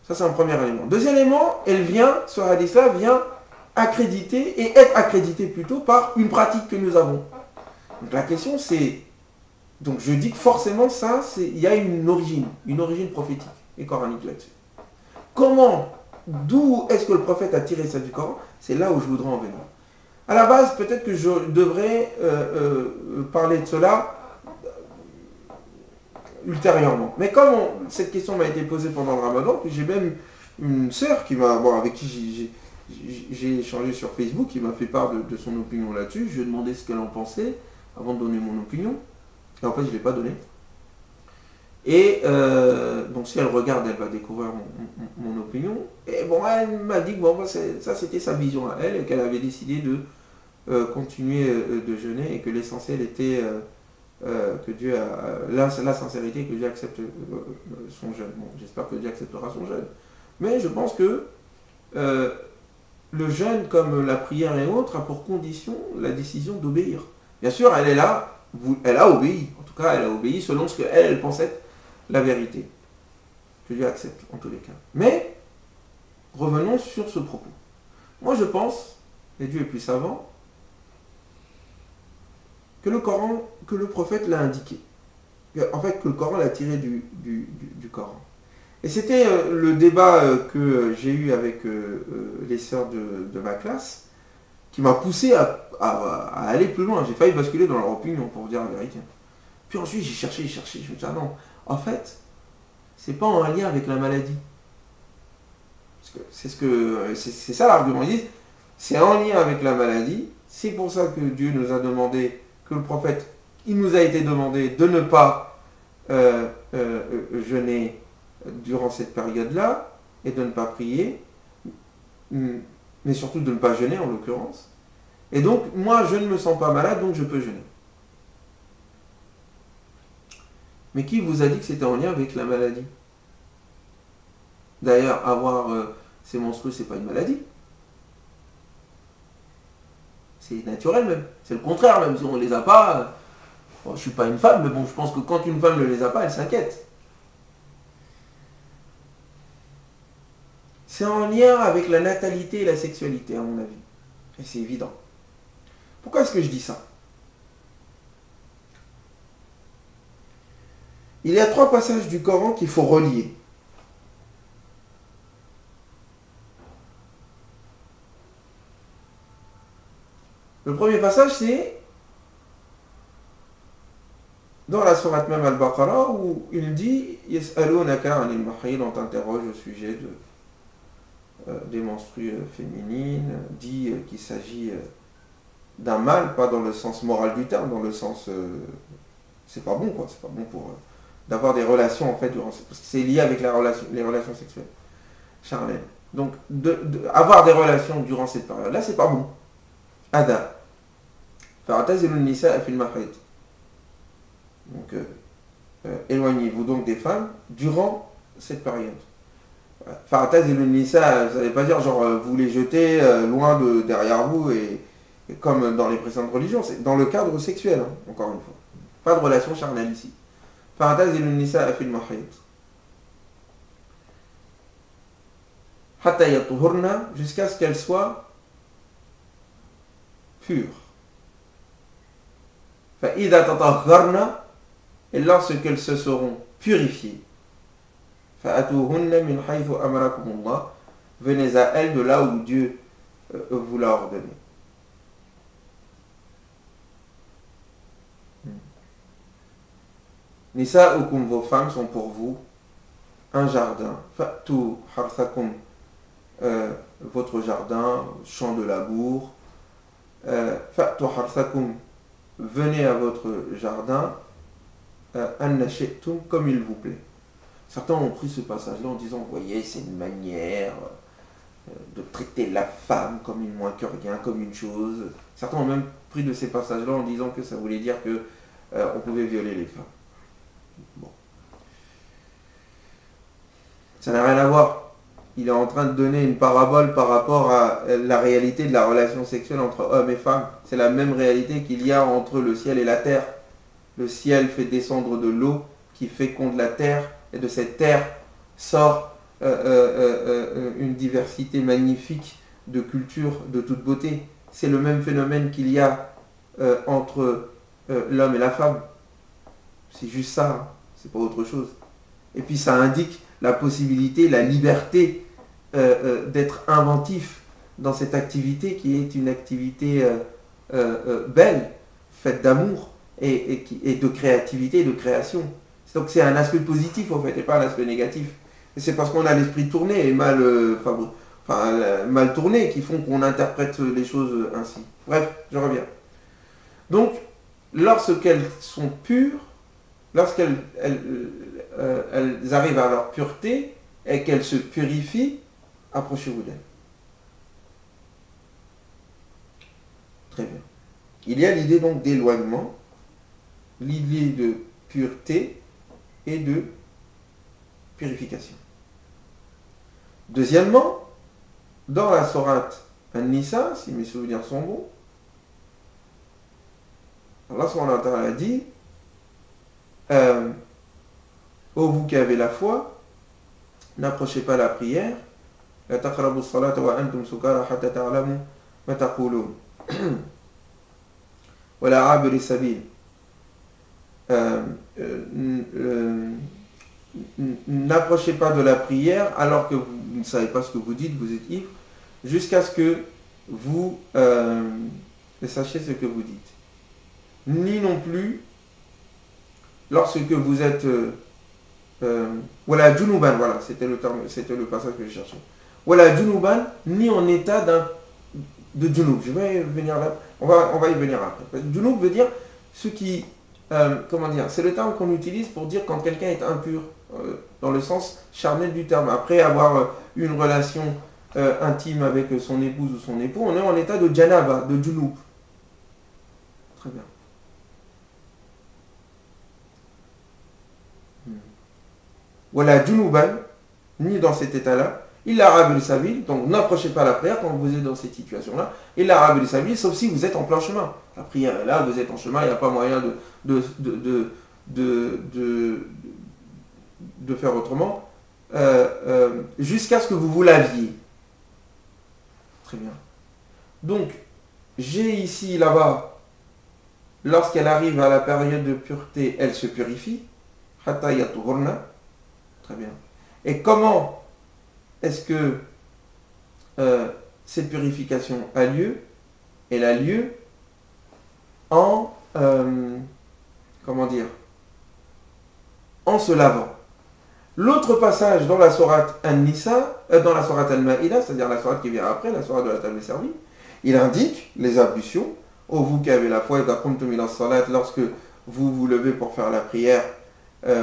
Ça, c'est un premier élément. Deuxième élément, ce hadith-là vient accréditer, et être accrédité plutôt par une pratique que nous avons. Donc la question c'est, donc je dis que forcément ça, il y a une origine prophétique et coranique là-dessus. D'où est-ce que le prophète a tiré ça du Coran? C'est là où je voudrais en venir. À la base, peut-être que je devrais parler de cela ultérieurement. Mais comme cette question m'a été posée pendant le Ramadan, puis j'ai même une sœur avec qui j'ai échangé sur Facebook, qui m'a fait part de son opinion là-dessus. Je lui ai demandé ce qu'elle en pensait avant de donner mon opinion. Et en fait, je ne l'ai pas donné. Et donc si elle regarde, elle va découvrir mon opinion. Et bon, elle m'a dit que ça c'était sa vision à elle, et qu'elle avait décidé de continuer de jeûner, et que l'essentiel était que Dieu la sincérité, que Dieu accepte son jeûne. Bon, j'espère que Dieu acceptera son jeûne. Mais je pense que le jeûne, comme la prière et autres, a pour condition la décision d'obéir. Bien sûr, elle est là, elle a obéi. En tout cas, elle a obéi selon ce qu'elle pensait être la vérité. Que Dieu accepte, en tous les cas. Mais, revenons sur ce propos. Moi, je pense, et Dieu est plus savant, que le Coran, que le prophète l'a indiqué. En fait, que le Coran l'a tiré du Coran. Et c'était le débat que j'ai eu avec les sœurs de ma classe, qui m'a poussé à aller plus loin. J'ai failli basculer dans leur opinion, pour vous dire la vérité. Puis ensuite, j'ai cherché, je me suis dit, ah non, en fait, c'est pas en lien avec la maladie. Parce que c'est ça l'argument. Ils disent, c'est en lien avec la maladie, c'est pour ça que Dieu nous a demandé, que le prophète, il nous a été demandé de ne pas jeûner durant cette période-là et de ne pas prier, mais surtout de ne pas jeûner en l'occurrence. Et donc, moi, je ne me sens pas malade, donc je peux jeûner. Mais qui vous a dit que c'était en lien avec la maladie? D'ailleurs, avoir ces menstrues, c'est pas une maladie. C'est naturel même. C'est le contraire, même si on ne les a pas. Bon, je ne suis pas une femme, mais bon, je pense que quand une femme ne les a pas, elle s'inquiète. C'est en lien avec la natalité et la sexualité, à mon avis. Et c'est évident. Pourquoi est-ce que je dis ça? Il y a 3 passages du Coran qu'il faut relier. Le premier passage, c'est dans la sourate même Al-Baqarah où il dit « Yas'alunaka anil mahid » on t'interroge au sujet des menstrues féminines, dit qu'il s'agit d'un mal, pas dans le sens moral du terme, dans le sens c'est pas bon quoi, c'est pas bon pour d'avoir des relations en fait parce que c'est lié avec les relations sexuelles charnelles. Donc avoir des relations durant cette période-là, c'est pas bon. Ada. Fa'tazilun nisaa fil mahid. Donc éloignez-vous donc des femmes durant cette période. Fa'tazilun nisaa, ça ne veut pas dire genre vous les jetez loin derrière vous et comme dans les précédentes religions, c'est dans le cadre sexuel, hein, encore une fois. Pas de relation charnelle ici. Fa'tazilun nisaa fil mahid. Hatta yatuhurna, jusqu'à ce qu'elles soient pures. Fa'idha tatahharna, et lorsqu'elles se seront purifiées, fa'atuhunna min haythu amarakumullah, venez à elles de là où Dieu vous l'a ordonné. Nisa'ukum, vos femmes sont pour vous un jardin. Fa'tu harthakum, votre jardin, champ de labour. Fa'tu harthakum, venez à votre jardin, anna shi'tum, comme il vous plaît. Certains ont pris ce passage-là en disant, vous voyez, c'est une manière de traiter la femme comme une moins que rien, comme une chose. Certains ont même pris de ces passages-là en disant que ça voulait dire que on pouvait violer les femmes. Bon. Ça n'a rien à voir. Il est en train de donner une parabole par rapport à la réalité de la relation sexuelle entre hommes et femmes. C'est la même réalité qu'il y a entre le ciel et la terre. Le ciel fait descendre de l'eau qui féconde la terre, et de cette terre sort une diversité magnifique de cultures de toute beauté. C'est le même phénomène qu'il y a entre l'homme et la femme. C'est juste ça, hein. C'est pas autre chose. Et puis ça indique la possibilité, la liberté d'être inventif dans cette activité qui est une activité belle, faite d'amour et de créativité et de création. Donc c'est un aspect positif en fait et pas un aspect négatif. Et c'est parce qu'on a l'esprit tourné et mal tourné qui font qu'on interprète les choses ainsi. Bref, je reviens. Donc, lorsqu'elles sont pures, lorsqu'elles arrivent à leur pureté et qu'elles se purifient, approchez-vous d'elles. Très bien. Il y a l'idée donc d'éloignement, l'idée de pureté et de purification. Deuxièmement, dans la sourate An-Nisa, si mes souvenirs sont bons, Allah subhanahu wa ta'ala dit ô vous qui avez la foi, n'approchez pas la prière, la taqrabu as-salata wa antum sukara hatta ta'lamu ma taqulun wa la 'abiri sabil. N'approchez pas de la prière alors que vous ne savez pas ce que vous dites, vous êtes ivre, jusqu'à ce que vous sachiez ce que vous dites. Ni non plus lorsque vous êtes voilà junuban, voilà, c'était le passage que je cherchais. Voilà junuban, ni en état de junub. Je vais venir là, on va y venir après. Junub veut dire ceux qui comment dire, c'est le terme qu'on utilise pour dire quand quelqu'un est impur, dans le sens charnel du terme. Après avoir eu une relation intime avec son épouse ou son époux, on est en état de janaba, de junub. Très bien. Voilà, junuban, ni dans cet état-là. Il arabe sa vie, donc n'approchez pas la prière quand vous êtes dans cette situation-là. Il arabe sa vie, sauf si vous êtes en plein chemin. La prière est là, vous êtes en chemin, il n'y a pas moyen de faire autrement. Jusqu'à ce que vous vous laviez. Très bien. Donc, j'ai ici, là-bas, lorsqu'elle arrive à la période de pureté, elle se purifie. Hatta yatuhurna. Très bien. Et comment est-ce que cette purification a lieu? Elle a lieu en, comment dire, en se lavant. L'autre passage dans la sourate An-Nisa, dans la sourate Al-Ma'ida, c'est-à-dire la sourate qui vient après, la sourate de la table servie, il indique les ablutions. Ô vous qui avez la foi, lorsque vous vous levez pour faire la prière,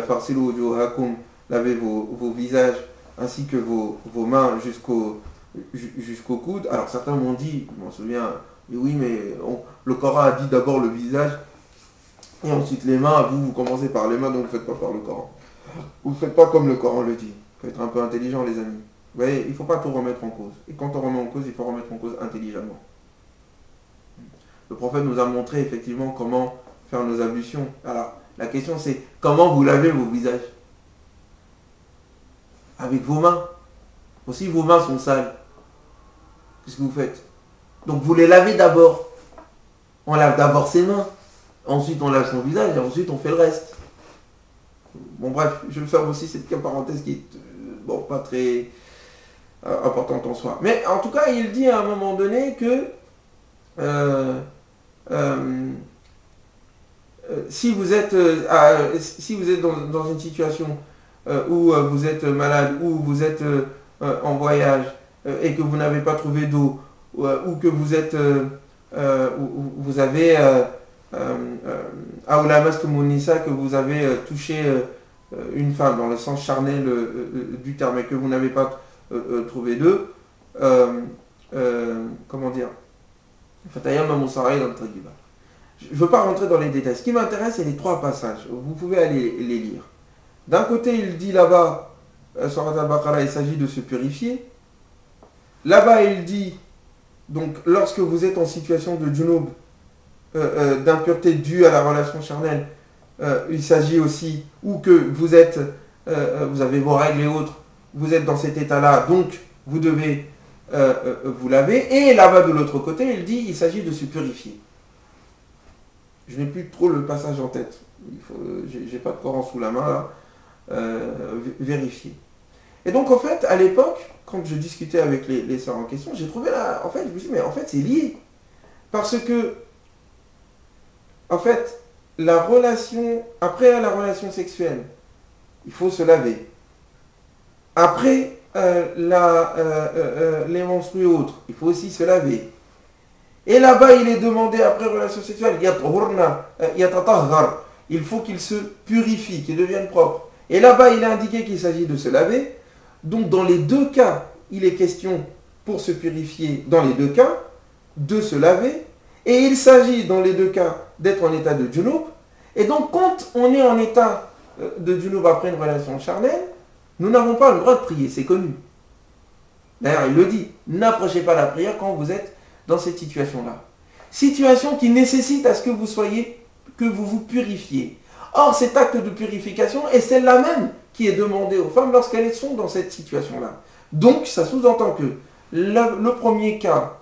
farsilu wujuhakum, lavez vos visages ainsi que vos mains jusqu'au coude. Alors certains m'ont dit, je m'en souviens, mais oui, mais le Coran a dit d'abord le visage et ensuite les mains. Vous commencez par les mains, donc vous ne faites pas par le Coran. Vous ne faites pas comme le Coran le dit. Il faut être un peu intelligent, les amis. Vous voyez, il ne faut pas tout remettre en cause. Et quand on remet en cause, il faut remettre en cause intelligemment. Le prophète nous a montré effectivement comment faire nos ablutions. Alors, la question c'est, comment vous lavez vos visages? Avec vos mains. Aussi, vos mains sont sales. Qu'est-ce que vous faites? Donc, vous les lavez d'abord. On lave d'abord ses mains. Ensuite, on lave son visage. Et ensuite, on fait le reste. Bon, bref, je vais faire aussi cette parenthèse qui est, bon, pas très importante en soi. Mais en tout cas, il dit à un moment donné que si vous êtes dans une situation où vous êtes malade, ou vous êtes en voyage et que vous n'avez pas trouvé d'eau, ou que vous êtes, vous avez que vous avez touché une femme dans le sens charnel du terme et que vous n'avez pas trouvé d'eux, comment dire, je ne veux pas rentrer dans les détails. Ce qui m'intéresse, c'est les trois passages. Vous pouvez aller les lire. D'un côté, il dit là-bas, sur Al-Baqarah, il s'agit de se purifier. Là-bas, il dit, donc, lorsque vous êtes en situation de junub, d'impureté due à la relation charnelle, il s'agit aussi, ou que vous êtes, vous avez vos règles et autres, vous êtes dans cet état-là, donc vous devez vous laver. Et là-bas, de l'autre côté, il dit, il s'agit de se purifier. Je n'ai plus trop le passage en tête. J'ai pas de Coran sous la main là. Vérifier. Et donc en fait, à l'époque, quand je discutais avec les sœurs en question, j'ai trouvé là, en fait, je me suis dit, mais en fait c'est lié. Parce que, en fait, après la relation sexuelle, il faut se laver. Après les menstrues et autres, il faut aussi se laver. Et là-bas, il est demandé, après relation sexuelle, il faut qu'il se purifie, qu'il devienne propre. Et là-bas, il est indiqué qu'il s'agit de se laver. Donc, dans les deux cas, il est question, pour se purifier, dans les deux cas, de se laver. Et il s'agit, dans les deux cas, d'être en état de junub. Et donc, quand on est en état de junub après une relation charnelle, nous n'avons pas le droit de prier, c'est connu. D'ailleurs, il le dit, n'approchez pas la prière quand vous êtes dans cette situation-là. Situation qui nécessite à ce que vous vous purifiez. Or, cet acte de purification est celle-là même qui est demandée aux femmes lorsqu'elles sont dans cette situation-là. Donc, ça sous-entend que le premier cas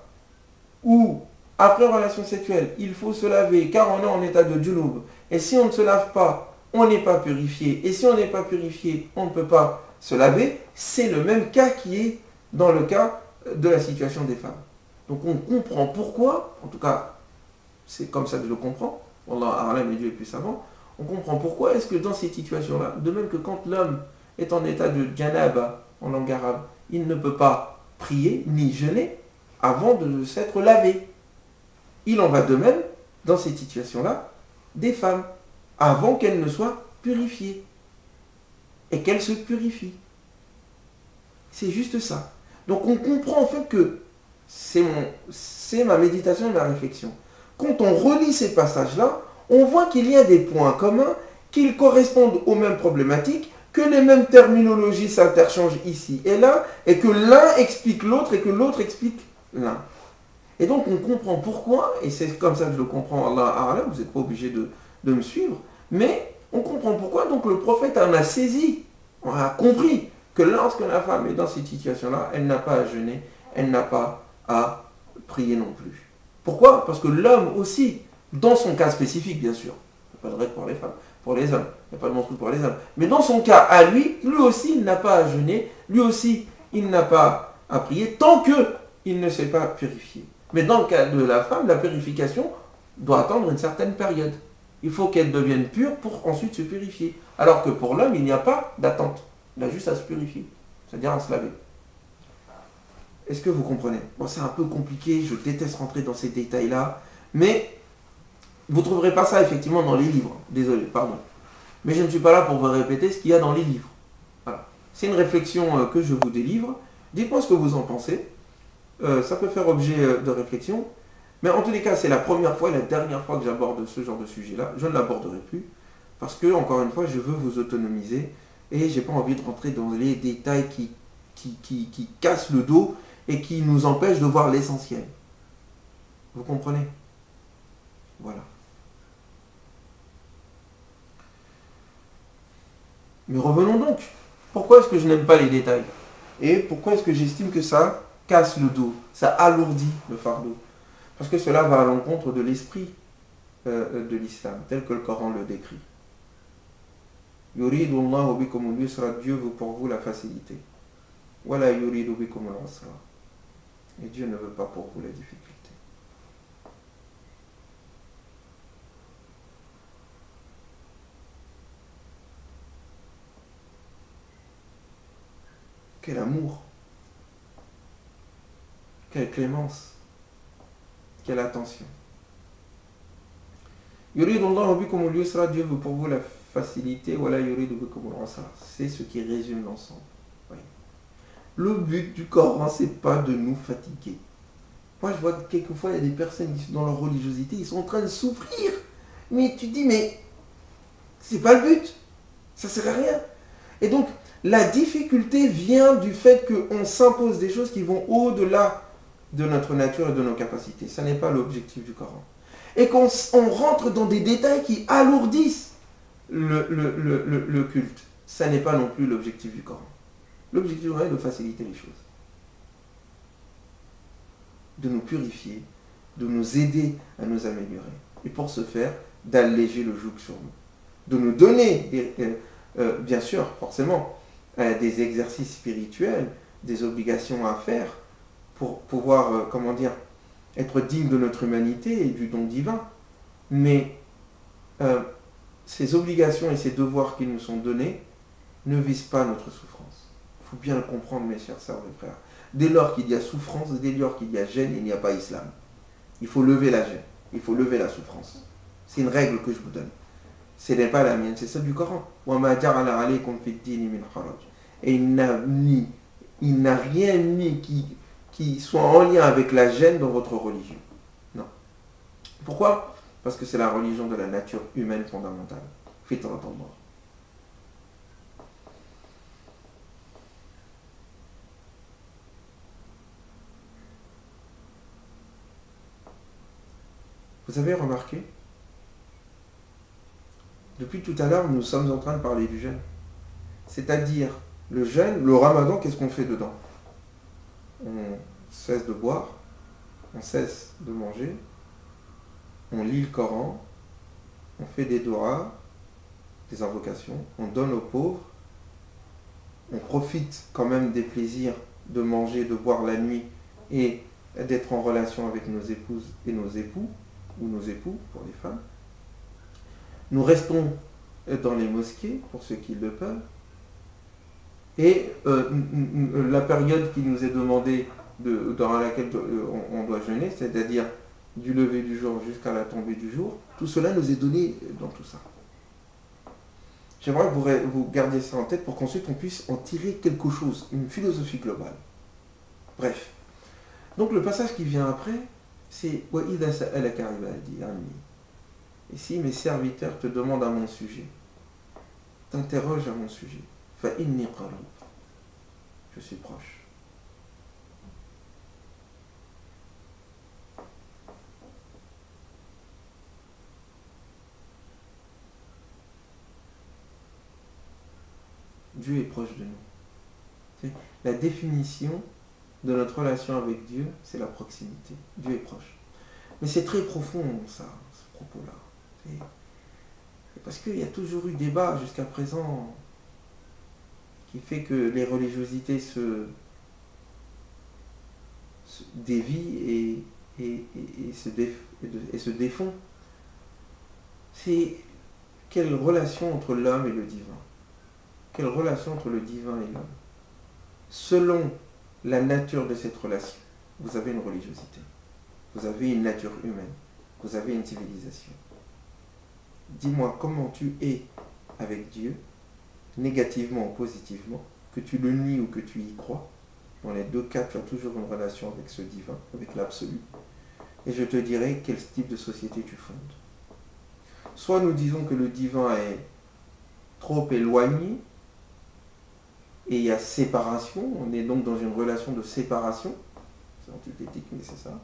où, après relation sexuelle, il faut se laver car on est en état de junub, et si on ne se lave pas, on n'est pas purifié, et si on n'est pas purifié, on ne peut pas se laver, c'est le même cas qui est dans le cas de la situation des femmes. Donc on comprend pourquoi, en tout cas, c'est comme ça que je le comprends, Allah A'lam et Dieu est plus savant, on comprend pourquoi est-ce que dans ces situations-là, de même que quand l'homme est en état de janaba, en langue arabe, il ne peut pas prier ni jeûner avant de s'être lavé. Il en va de même, dans ces situations-là, des femmes. avant qu'elle ne soit purifiée. Et qu'elle se purifie. C'est juste ça. Donc on comprend en fait que c'est ma méditation et ma réflexion. Quand on relit ces passages-là, on voit qu'il y a des points communs, qu'ils correspondent aux mêmes problématiques, que les mêmes terminologies s'interchangent ici et là, et que l'un explique l'autre et que l'autre explique l'un. Et donc on comprend pourquoi, et c'est comme ça que je le comprends, Allah A'lam, vous n'êtes pas obligé de me suivre, mais on comprend pourquoi donc le prophète en a saisi, on a compris que lorsque la femme est dans cette situation-là, elle n'a pas à jeûner, elle n'a pas à prier non plus. Pourquoi? Parce que l'homme aussi, dans son cas spécifique bien sûr, il n'y a pas de règle pour les femmes, pour les hommes, il n'y a pas de montre pour les hommes, mais dans son cas à lui, lui aussi il n'a pas à jeûner, lui aussi il n'a pas à prier tant qu'il ne s'est pas purifié. Mais dans le cas de la femme, la purification doit attendre une certaine période. Il faut qu'elle devienne pure pour ensuite se purifier. Alors que pour l'homme, il n'y a pas d'attente. Il a juste à se purifier, c'est-à-dire à se laver. Est-ce que vous comprenez? Bon, c'est un peu compliqué, je déteste rentrer dans ces détails-là, mais vous ne trouverez pas ça effectivement dans les livres. Désolé, pardon. Mais je ne suis pas là pour vous répéter ce qu'il y a dans les livres. Voilà. C'est une réflexion que je vous délivre. Dites-moi ce que vous en pensez. Ça peut faire objet de réflexion. Mais en tous les cas, c'est la première fois et la dernière fois que j'aborde ce genre de sujet-là. Je ne l'aborderai plus. Parce que, encore une fois, je veux vous autonomiser. Et j'ai pas envie de rentrer dans les détails qui cassent le dos et qui nous empêchent de voir l'essentiel. Vous comprenez? Voilà. Mais revenons donc. Pourquoi est-ce que je n'aime pas les détails? Et pourquoi est-ce que j'estime que ça casse le dos, ça alourdit le fardeau? Parce que cela va à l'encontre de l'esprit de l'islam, tel que le Coran le décrit. Yuridu Allahu bikum al-yusra, Dieu veut pour vous la facilité. Wala yuridu bikum al-usra. Et Dieu ne veut pas pour vous la difficulté. Quel amour, quelle clémence, quelle attention. Yuridu Allahu bikum al-yusra, Dieu veut pour vous la facilité, wala yuridu bikum al-usra. C'est ce qui résume l'ensemble. Le but du Coran, c'est pas de nous fatiguer. Moi, je vois que quelquefois, il y a des personnes qui, dans leur religiosité, ils sont en train de souffrir. Mais tu dis, mais c'est pas le but. Ça sert à rien. Et donc, la difficulté vient du fait qu'on s'impose des choses qui vont au-delà de notre nature et de nos capacités. Ça n'est pas l'objectif du Coran. Et qu'on rentre dans des détails qui alourdissent le culte. Ça n'est pas non plus l'objectif du Coran. L'objectif est de faciliter les choses, de nous purifier, de nous aider à nous améliorer. Et pour ce faire, d'alléger le joug sur nous. De nous donner, bien sûr, forcément, des exercices spirituels, des obligations à faire pour pouvoir, être digne de notre humanité et du don divin. Mais ces obligations et ces devoirs qui nous sont donnés ne visent pas notre souffrance. Il faut bien le comprendre, mes chers sœurs et frères. Dès lors qu'il y a souffrance, dès lors qu'il y a gêne, il n'y a pas islam. Il faut lever la gêne, il faut lever la souffrance. C'est une règle que je vous donne. Ce n'est pas la mienne, c'est celle du Coran. Et il n'a rien mis qui soit en lien avec la gêne dans votre religion. Non. Pourquoi? Parce que c'est la religion de la nature humaine fondamentale. Faites entendre. Vous avez remarqué? Depuis tout à l'heure, nous sommes en train de parler du jeûne. C'est-à-dire, le jeûne, le ramadan, qu'est-ce qu'on fait dedans? On cesse de boire, on cesse de manger, on lit le Coran, on fait des doigts, des invocations, on donne aux pauvres, on profite quand même des plaisirs de manger, de boire la nuit et d'être en relation avec nos épouses et nos époux, ou nos époux pour les femmes. Nous restons dans les mosquées pour ceux qui le peuvent. Et la période qui nous est demandée dans laquelle on doit jeûner, c'est-à-dire du lever du jour jusqu'à la tombée du jour, tout cela nous est donné dans tout ça. J'aimerais que vous gardiez ça en tête pour qu'ensuite on puisse en tirer quelque chose, une philosophie globale. Bref. Donc le passage qui vient après, c'est « Wa idha sa'alaka ibadi anni » Et si mes serviteurs te demandent à mon sujet, t'interrogent à mon sujet, « Fa inni qarib » Je suis proche. Dieu est proche de nous. La définition de notre relation avec Dieu, c'est la proximité. Dieu est proche. Mais c'est très profond, ça, ce propos-là. Parce qu'il y a toujours eu débat jusqu'à présent qui fait que les religiosités se dévient et se défont. C'est quelle relation entre l'homme et le divin? Quelle relation entre le divin et l'homme? Selon la nature de cette relation, vous avez une religiosité, vous avez une nature humaine, vous avez une civilisation. Dis-moi comment tu es avec Dieu, négativement ou positivement, que tu le nies ou que tu y crois. Dans les deux cas, tu as toujours une relation avec ce divin, avec l'absolu. Et je te dirai quel type de société tu fondes. Soit nous disons que le divin est trop éloigné, et il y a séparation, on est donc dans une relation de séparation, c'est antithétique mais c'est ça.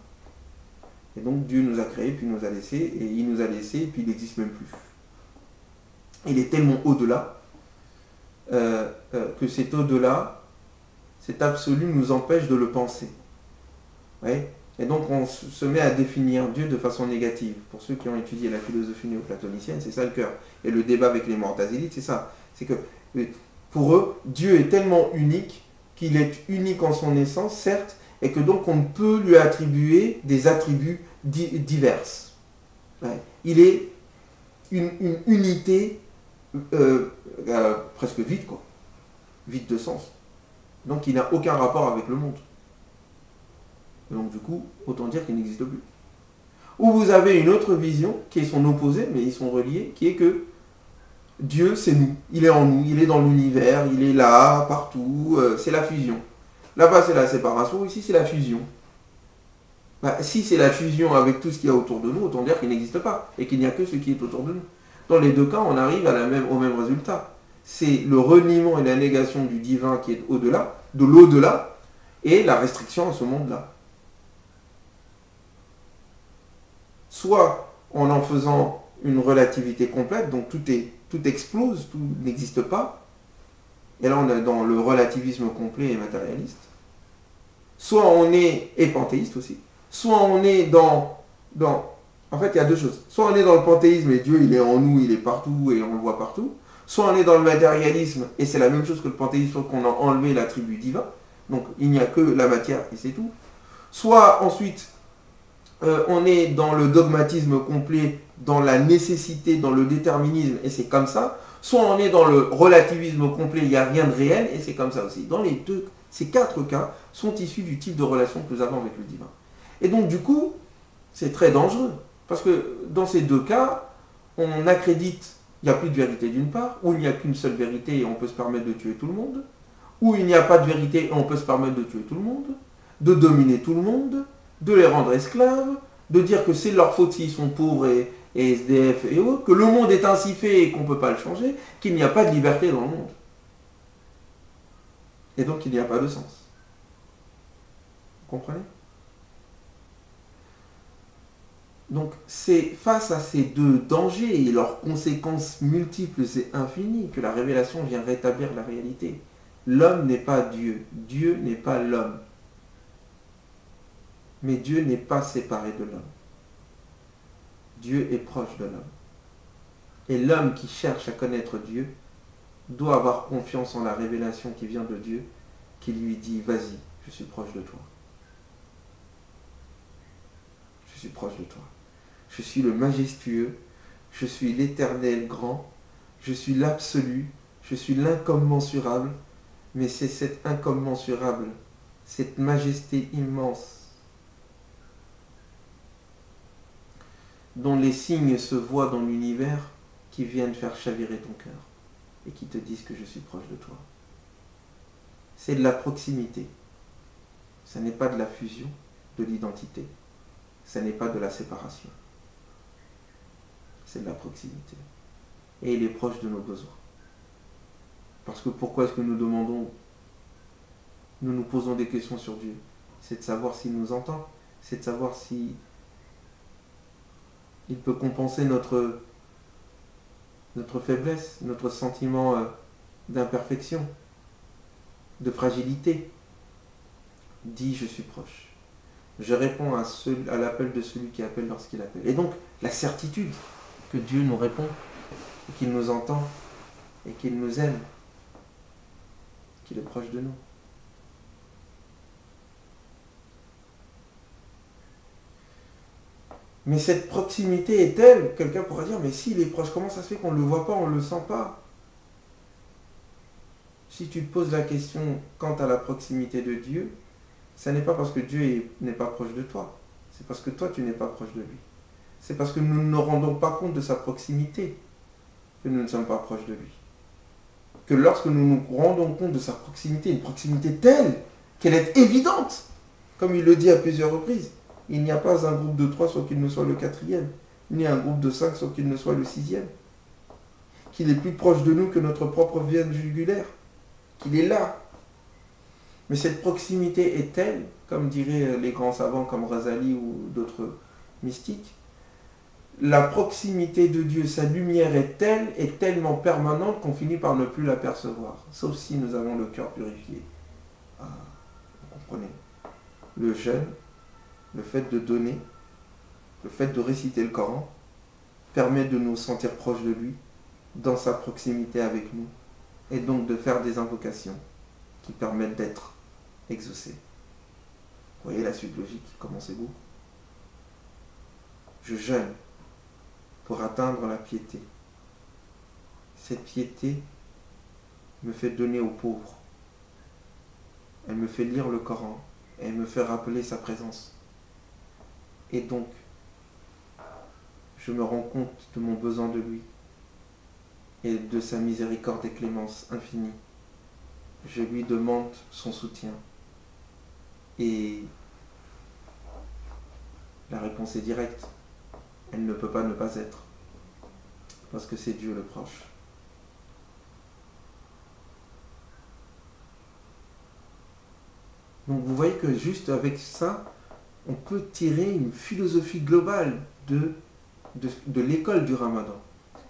Et donc Dieu nous a créés, puis nous a laissés, et il nous a laissés, et puis il n'existe même plus. Il est tellement au-delà, que cet au-delà, cet absolu nous empêche de le penser. Ouais. Et donc on se met à définir Dieu de façon négative. Pour ceux qui ont étudié la philosophie néoplatonicienne, c'est ça le cœur. Et le débat avec les Mu'tazilites, c'est ça. C'est que pour eux, Dieu est tellement unique qu'il est unique en son essence, certes, et que donc on ne peut lui attribuer des attributs divers. Ouais. Il est une unité presque vide, quoi. Vide de sens. Donc il n'a aucun rapport avec le monde. Et donc du coup, autant dire qu'il n'existe plus. Ou vous avez une autre vision, qui est son opposé, mais ils sont reliés, qui est que Dieu, c'est nous. Il est en nous, il est dans l'univers, il est là, partout, c'est la fusion. Là-bas, c'est la séparation, ici, c'est la fusion. Bah, si c'est la fusion avec tout ce qu'il y a autour de nous, autant dire qu'il n'existe pas, et qu'il n'y a que ce qui est autour de nous. Dans les deux cas, on arrive au même résultat. C'est le reniement et la négation du divin qui est au-delà, de l'au-delà, et la restriction à ce monde-là. Soit en faisant une relativité complète, donc tout explose, tout n'existe pas, et là on est dans le relativisme complet et matérialiste. Soit on est panthéiste aussi, soit on est dans en fait il y a deux choses, soit on est dans le panthéisme et Dieu il est en nous, il est partout et on le voit partout, soit on est dans le matérialisme et c'est la même chose que le panthéisme, sauf qu'on a enlevé l'attribut divin, donc il n'y a que la matière et c'est tout. Soit ensuite on est dans le dogmatisme complet, dans la nécessité, dans le déterminisme, et c'est comme ça. Soit on est dans le relativisme complet, il n'y a rien de réel, et c'est comme ça aussi. Dans les deux, ces quatre cas sont issus du type de relation que nous avons avec le divin. Et donc du coup, c'est très dangereux. Parce que dans ces deux cas, on accrédite, il n'y a plus de vérité d'une part, ou il n'y a qu'une seule vérité et on peut se permettre de tuer tout le monde, ou il n'y a pas de vérité et on peut se permettre de tuer tout le monde, de dominer tout le monde, de les rendre esclaves, de dire que c'est leur faute s'ils sont pauvres et SDF et autres, que le monde est ainsi fait et qu'on ne peut pas le changer, qu'il n'y a pas de liberté dans le monde. Et donc il n'y a pas de sens. Vous comprenez? Donc c'est face à ces deux dangers et leurs conséquences multiples et infinies que la révélation vient rétablir la réalité. L'homme n'est pas Dieu, Dieu n'est pas l'homme. Mais Dieu n'est pas séparé de l'homme. Dieu est proche de l'homme. Et l'homme qui cherche à connaître Dieu doit avoir confiance en la révélation qui vient de Dieu, qui lui dit « Vas-y, je suis proche de toi. Je suis proche de toi. Je suis le majestueux, je suis l'éternel grand, je suis l'absolu, je suis l'incommensurable, mais c'est cet incommensurable, cette majesté immense, dont les signes se voient dans l'univers qui viennent faire chavirer ton cœur. et qui te disent que je suis proche de toi. C'est de la proximité. Ce n'est pas de la fusion de l'identité. Ce n'est pas de la séparation. C'est de la proximité. Et il est proche de nos besoins. Parce que pourquoi est-ce que nous demandons, nous nous posons des questions sur Dieu? C'est de savoir s'il nous entend. C'est de savoir si il peut compenser notre faiblesse, notre sentiment d'imperfection, de fragilité. Dis, je suis proche. Je réponds à l'appel de celui qui appelle lorsqu'il appelle. Et donc, la certitude que Dieu nous répond, qu'il nous entend, et qu'il nous aime, qu'il est proche de nous. Mais cette proximité est telle, quelqu'un pourra dire, mais s'il est proche, comment ça se fait qu'on ne le voit pas, on ne le sent pas? Si tu te poses la question quant à la proximité de Dieu, ce n'est pas parce que Dieu n'est pas proche de toi, c'est parce que toi tu n'es pas proche de lui. C'est parce que nous ne nous rendons pas compte de sa proximité que nous ne sommes pas proches de lui. Que lorsque nous nous rendons compte de sa proximité, une proximité telle qu'elle est évidente, comme il le dit à plusieurs reprises, il n'y a pas un groupe de 3 sans qu'il ne soit le 4e, ni un groupe de 5 sans qu'il ne soit le 6e. Qu'il est plus proche de nous que notre propre veine jugulaire, qu'il est là. Mais cette proximité est telle, comme diraient les grands savants comme Razali ou d'autres mystiques, la proximité de Dieu, sa lumière est telle et tellement permanente qu'on finit par ne plus l'apercevoir, sauf si nous avons le cœur purifié. Ah, vous comprenez? Le jeûne, le fait de donner, le fait de réciter le Coran, permet de nous sentir proches de lui, dans sa proximité avec nous, et donc de faire des invocations qui permettent d'être exaucés. Vous voyez la suite logique, comment c'est beau? Je jeûne pour atteindre la piété. Cette piété me fait donner aux pauvres. Elle me fait lire le Coran. Et elle me fait rappeler sa présence. Et donc, je me rends compte de mon besoin de lui et de sa miséricorde et clémence infinie. Je lui demande son soutien. Et la réponse est directe. Elle ne peut pas ne pas être. Parce que c'est Dieu le proche. Donc vous voyez que juste avec ça, on peut tirer une philosophie globale de l'école du Ramadan.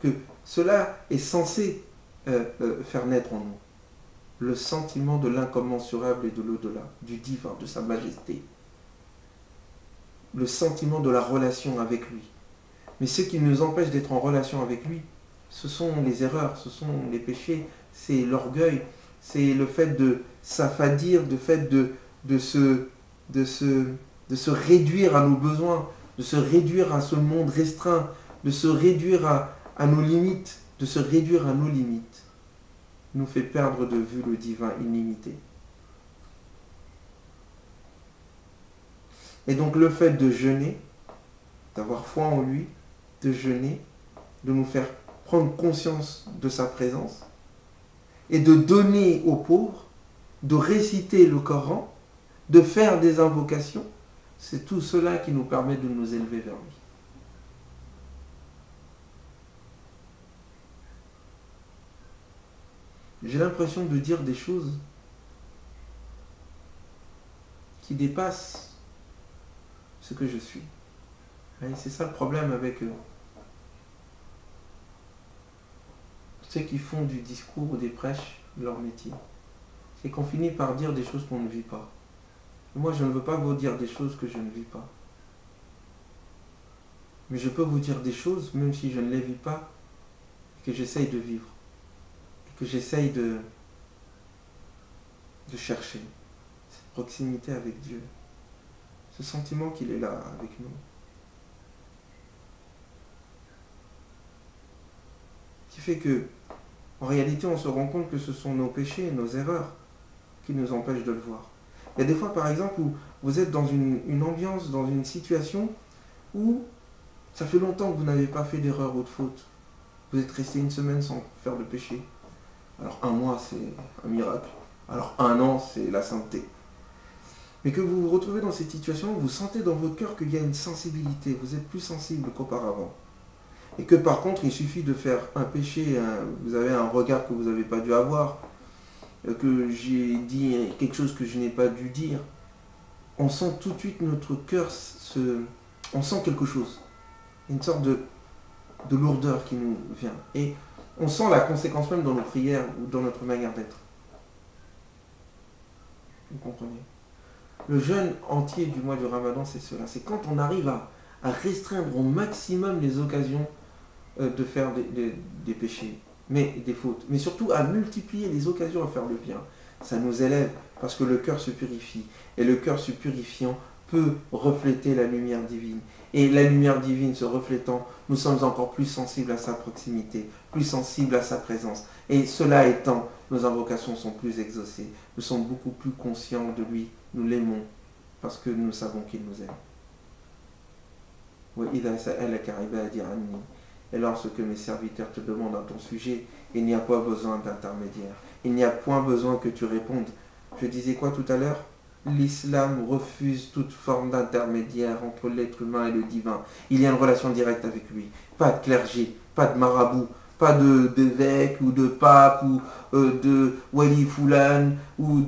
Que cela est censé faire naître en nous le sentiment de l'incommensurable et de l'au-delà, du divin, de sa majesté. Le sentiment de la relation avec lui. Mais ce qui nous empêche d'être en relation avec lui, ce sont les erreurs, ce sont les péchés, c'est l'orgueil, c'est le fait de s'affadir, le fait de se réduire à nos besoins, de se réduire à ce monde restreint, de se réduire à nos limites, de se réduire à nos limites, nous fait perdre de vue le divin illimité. Et donc le fait de jeûner, d'avoir foi en lui, de jeûner, de nous faire prendre conscience de sa présence, et de donner aux pauvres, de réciter le Coran, de faire des invocations, c'est tout cela qui nous permet de nous élever vers lui. J'ai l'impression de dire des choses qui dépassent ce que je suis. Et c'est ça le problème avec ceux qui font du discours ou des prêches leur métier. C'est qu'on finit par dire des choses qu'on ne vit pas. Et moi, je ne veux pas vous dire des choses que je ne vis pas. Mais je peux vous dire des choses, même si je ne les vis pas, que j'essaye de vivre. Et que j'essaye de chercher cette proximité avec Dieu. Ce sentiment qu'il est là avec nous. Qui fait que, en réalité, on se rend compte que ce sont nos péchés, nos erreurs, qui nous empêchent de le voir. Il y a des fois, par exemple, où vous êtes dans une ambiance, dans une situation où ça fait longtemps que vous n'avez pas fait d'erreur ou de faute. Vous êtes resté une semaine sans faire de péché. Alors un mois, c'est un miracle. Alors un an, c'est la sainteté. Mais que vous vous retrouvez dans cette situation, vous sentez dans votre cœur qu'il y a une sensibilité, vous êtes plus sensible qu'auparavant. Et que par contre, il suffit de faire un péché, vous avez un regard que vous n'avez pas dû avoir, que j'ai dit quelque chose que je n'ai pas dû dire. On sent tout de suite notre cœur on sent quelque chose. Une sorte de lourdeur qui nous vient. Et on sent la conséquence même dans nos prières ou dans notre manière d'être. Vous comprenez? Le jeûne entier du mois du Ramadan, c'est cela. C'est quand on arrive à restreindre au maximum les occasions de faire des péchés, mais des fautes. Mais surtout à multiplier les occasions à faire le bien. Ça nous élève parce que le cœur se purifie. Et le cœur se purifiant peut refléter la lumière divine. Et la lumière divine se reflétant, nous sommes encore plus sensibles à sa proximité, plus sensibles à sa présence. Et cela étant, nos invocations sont plus exaucées. Nous sommes beaucoup plus conscients de lui. Nous l'aimons parce que nous savons qu'il nous aime. Et lorsque mes serviteurs te demandent à ton sujet, il n'y a pas besoin d'intermédiaire. Il n'y a point besoin que tu répondes. Je disais quoi tout à l'heure? L'islam refuse toute forme d'intermédiaire entre l'être humain et le divin. Il y a une relation directe avec lui. Pas de clergé, pas de marabout, pas d'évêque ou de pape ou de wali fulan ou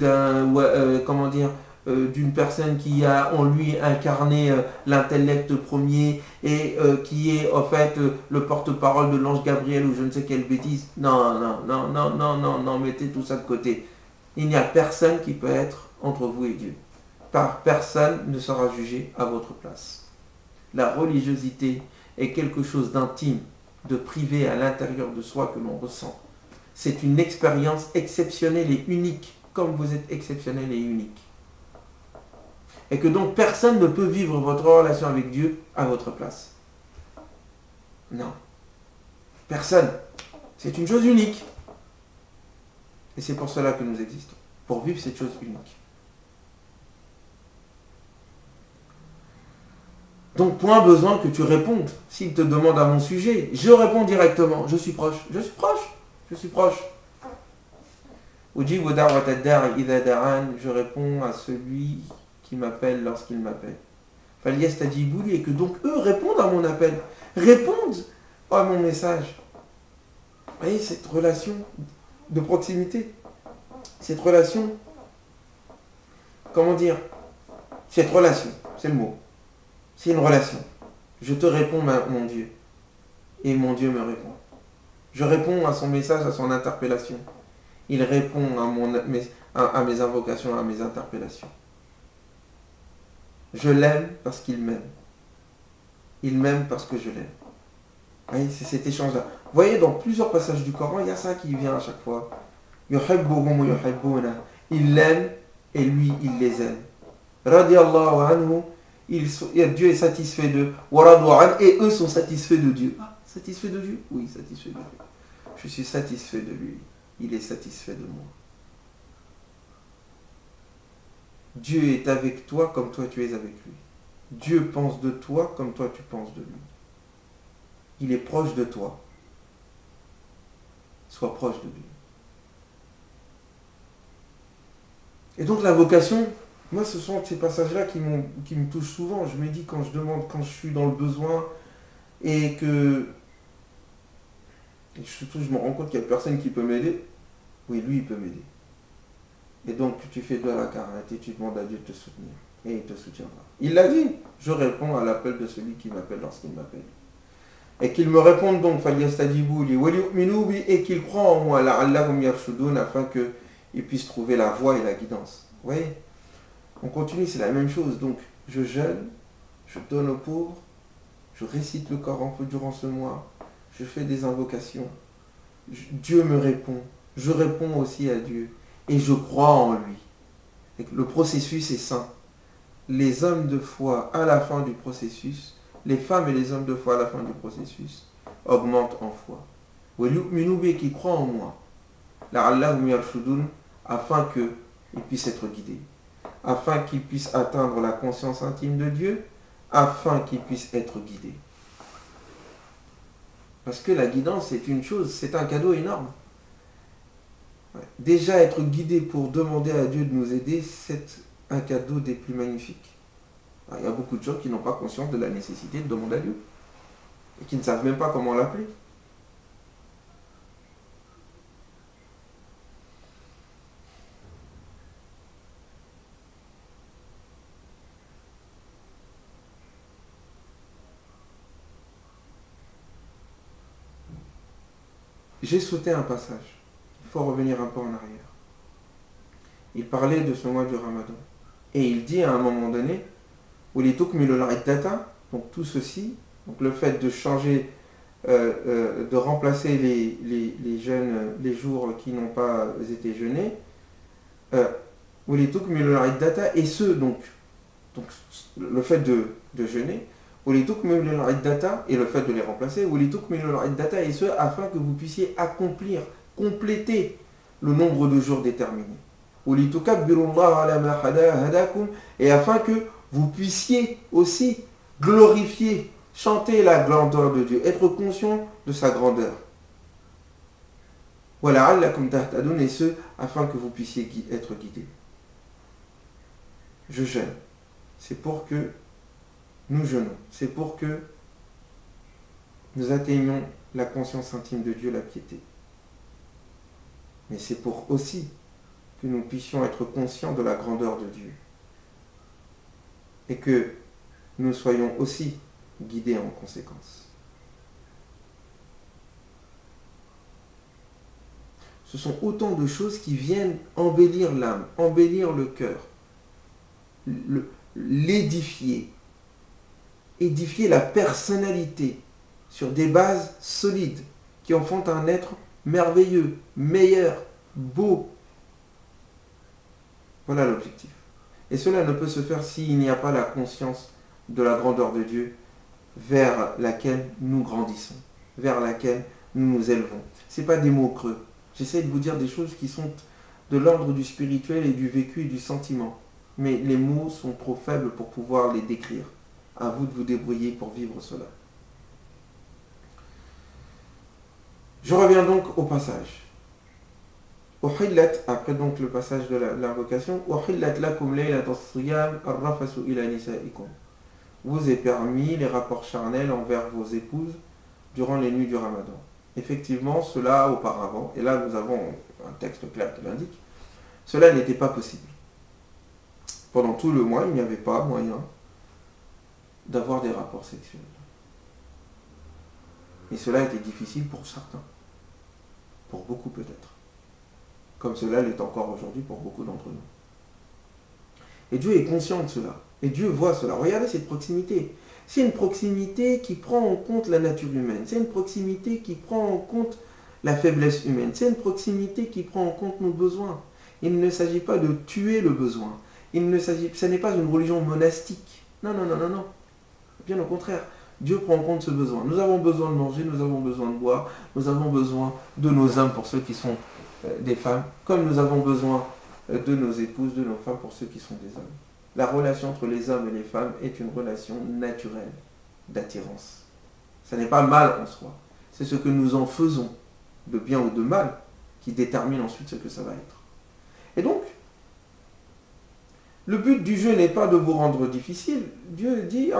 d'une personne qui a en lui incarné l'intellect premier et qui est en fait le porte-parole de l'ange Gabriel ou je ne sais quelle bêtise. Non, non, non, non, non, non, non, mettez tout ça de côté. Il n'y a personne qui peut être entre vous et Dieu. Car personne ne sera jugé à votre place. La religiosité est quelque chose d'intime, de privé à l'intérieur de soi que l'on ressent. C'est une expérience exceptionnelle et unique, comme vous êtes exceptionnel et unique. Et que donc personne ne peut vivre votre relation avec Dieu à votre place. Non. Personne. C'est une chose unique. Et c'est pour cela que nous existons. Pour vivre cette chose unique. Donc, point besoin que tu répondes. S'il te demande à mon sujet, je réponds directement. Je suis proche. Je suis proche. Je suis proche. Je réponds à celui qui m'appelle lorsqu'il m'appelle. Et que donc eux répondent à mon appel. Répondent à mon message. Vous voyez cette relation de proximité. Cette relation, comment dire? Cette relation, c'est le mot. C'est une relation. Je te réponds, mon Dieu. Et mon Dieu me répond. Je réponds à son message, à son interpellation. Il répond à mes invocations, à mes interpellations. Je l'aime parce qu'il m'aime. Il m'aime parce que je l'aime. Voyez, c'est cet échange-là. Vous voyez, dans plusieurs passages du Coran, il y a ça qui vient à chaque fois. Il l'aime et lui, il les aime. Radiallahu anhu, Dieu est satisfait d'eux. Et eux sont satisfaits de Dieu. Ah, satisfait de Dieu? Oui, satisfait de Dieu. Je suis satisfait de lui. Il est satisfait de moi. Dieu est avec toi comme toi tu es avec lui. Dieu pense de toi comme toi tu penses de lui. Il est proche de toi. Sois proche de lui. Et donc la vocation, moi ce sont ces passages-là qui me touchent souvent. Je me dis quand je demande, quand je suis dans le besoin et que surtout je me rends compte qu'il n'y a personne qui peut m'aider, oui lui il peut m'aider. Et donc tu fais de la carette et tu demandes à Dieu de te soutenir. Et il te soutiendra. Il l'a dit, je réponds à l'appel de celui qui m'appelle lorsqu'il m'appelle. Et qu'il me réponde donc, et qu'il croit en moi, afin qu'il puisse trouver la voie et la guidance. Vous voyez? On continue, c'est la même chose. Donc, je jeûne, je donne aux pauvres, je récite le Coran durant ce mois, je fais des invocations, Dieu me répond, je réponds aussi à Dieu, et je crois en lui. Et le processus est sain. Les hommes de foi à la fin du processus, les femmes et les hommes de foi à la fin du processus augmentent en foi. Qui croient en moi, afin qu'ils puissent être guidés, afin qu'ils puissent atteindre la conscience intime de Dieu, afin qu'ils puissent être guidés. Parce que la guidance, c'est une chose, c'est un cadeau énorme. Ouais. Déjà être guidé pour demander à Dieu de nous aider, c'est un cadeau des plus magnifiques. Il y a beaucoup de gens qui n'ont pas conscience de la nécessité de demander à Dieu et qui ne savent même pas comment l'appeler. J'ai sauté un passage. Il faut revenir un peu en arrière. Il parlait de ce mois du Ramadan. Et il dit à un moment donné, donc tout ceci, donc le fait de changer, de remplacer les jeûnes, les jours qui n'ont pas été jeûnés, et ceux donc le fait de jeûner, et le fait de les remplacer, et ce afin que vous puissiez accomplir, compléter le nombre de jours déterminés. Et afin que vous puissiez aussi glorifier, chanter la grandeur de Dieu, être conscient de sa grandeur. Et ce afin que vous puissiez être guidés. Je jeûne. C'est pour que nous jeûnons. C'est pour que nous atteignions la conscience intime de Dieu, la piété. Mais c'est pour aussi que nous puissions être conscients de la grandeur de Dieu. Et que nous soyons aussi guidés en conséquence. Ce sont autant de choses qui viennent embellir l'âme, embellir le cœur, l'édifier, édifier la personnalité sur des bases solides qui en font un être merveilleux, meilleur, beau. Voilà l'objectif. Et cela ne peut se faire s'il n'y a pas la conscience de la grandeur de Dieu vers laquelle nous grandissons, vers laquelle nous nous élevons. Ce n'est pas des mots creux. J'essaie de vous dire des choses qui sont de l'ordre du spirituel et du vécu et du sentiment. Mais les mots sont trop faibles pour pouvoir les décrire. À vous de vous débrouiller pour vivre cela. Je reviens donc au passage. Après donc le passage de l'invocation, vous est permis les rapports charnels envers vos épouses durant les nuits du Ramadan. Effectivement, cela auparavant, et là nous avons un texte clair qui l'indique, cela n'était pas possible. Pendant tout le mois, il n'y avait pas moyen d'avoir des rapports sexuels. Et cela était difficile pour certains. Pour beaucoup peut-être. Comme cela l'est encore aujourd'hui pour beaucoup d'entre nous. Et Dieu est conscient de cela. Et Dieu voit cela. Regardez cette proximité. C'est une proximité qui prend en compte la nature humaine. C'est une proximité qui prend en compte la faiblesse humaine. C'est une proximité qui prend en compte nos besoins. Il ne s'agit pas de tuer le besoin. Ce n'est pas une religion monastique. Non. Bien au contraire. Dieu prend en compte ce besoin. Nous avons besoin de manger, nous avons besoin de boire, nous avons besoin de nos âmes pour ceux qui sont des femmes, comme nous avons besoin de nos épouses, de nos femmes pour ceux qui sont des hommes. La relation entre les hommes et les femmes est une relation naturelle d'attirance. Ce n'est pas mal en soi. C'est ce que nous en faisons, de bien ou de mal, qui détermine ensuite ce que ça va être. Et donc, le but du jeu n'est pas de vous rendre difficile. Dieu dit,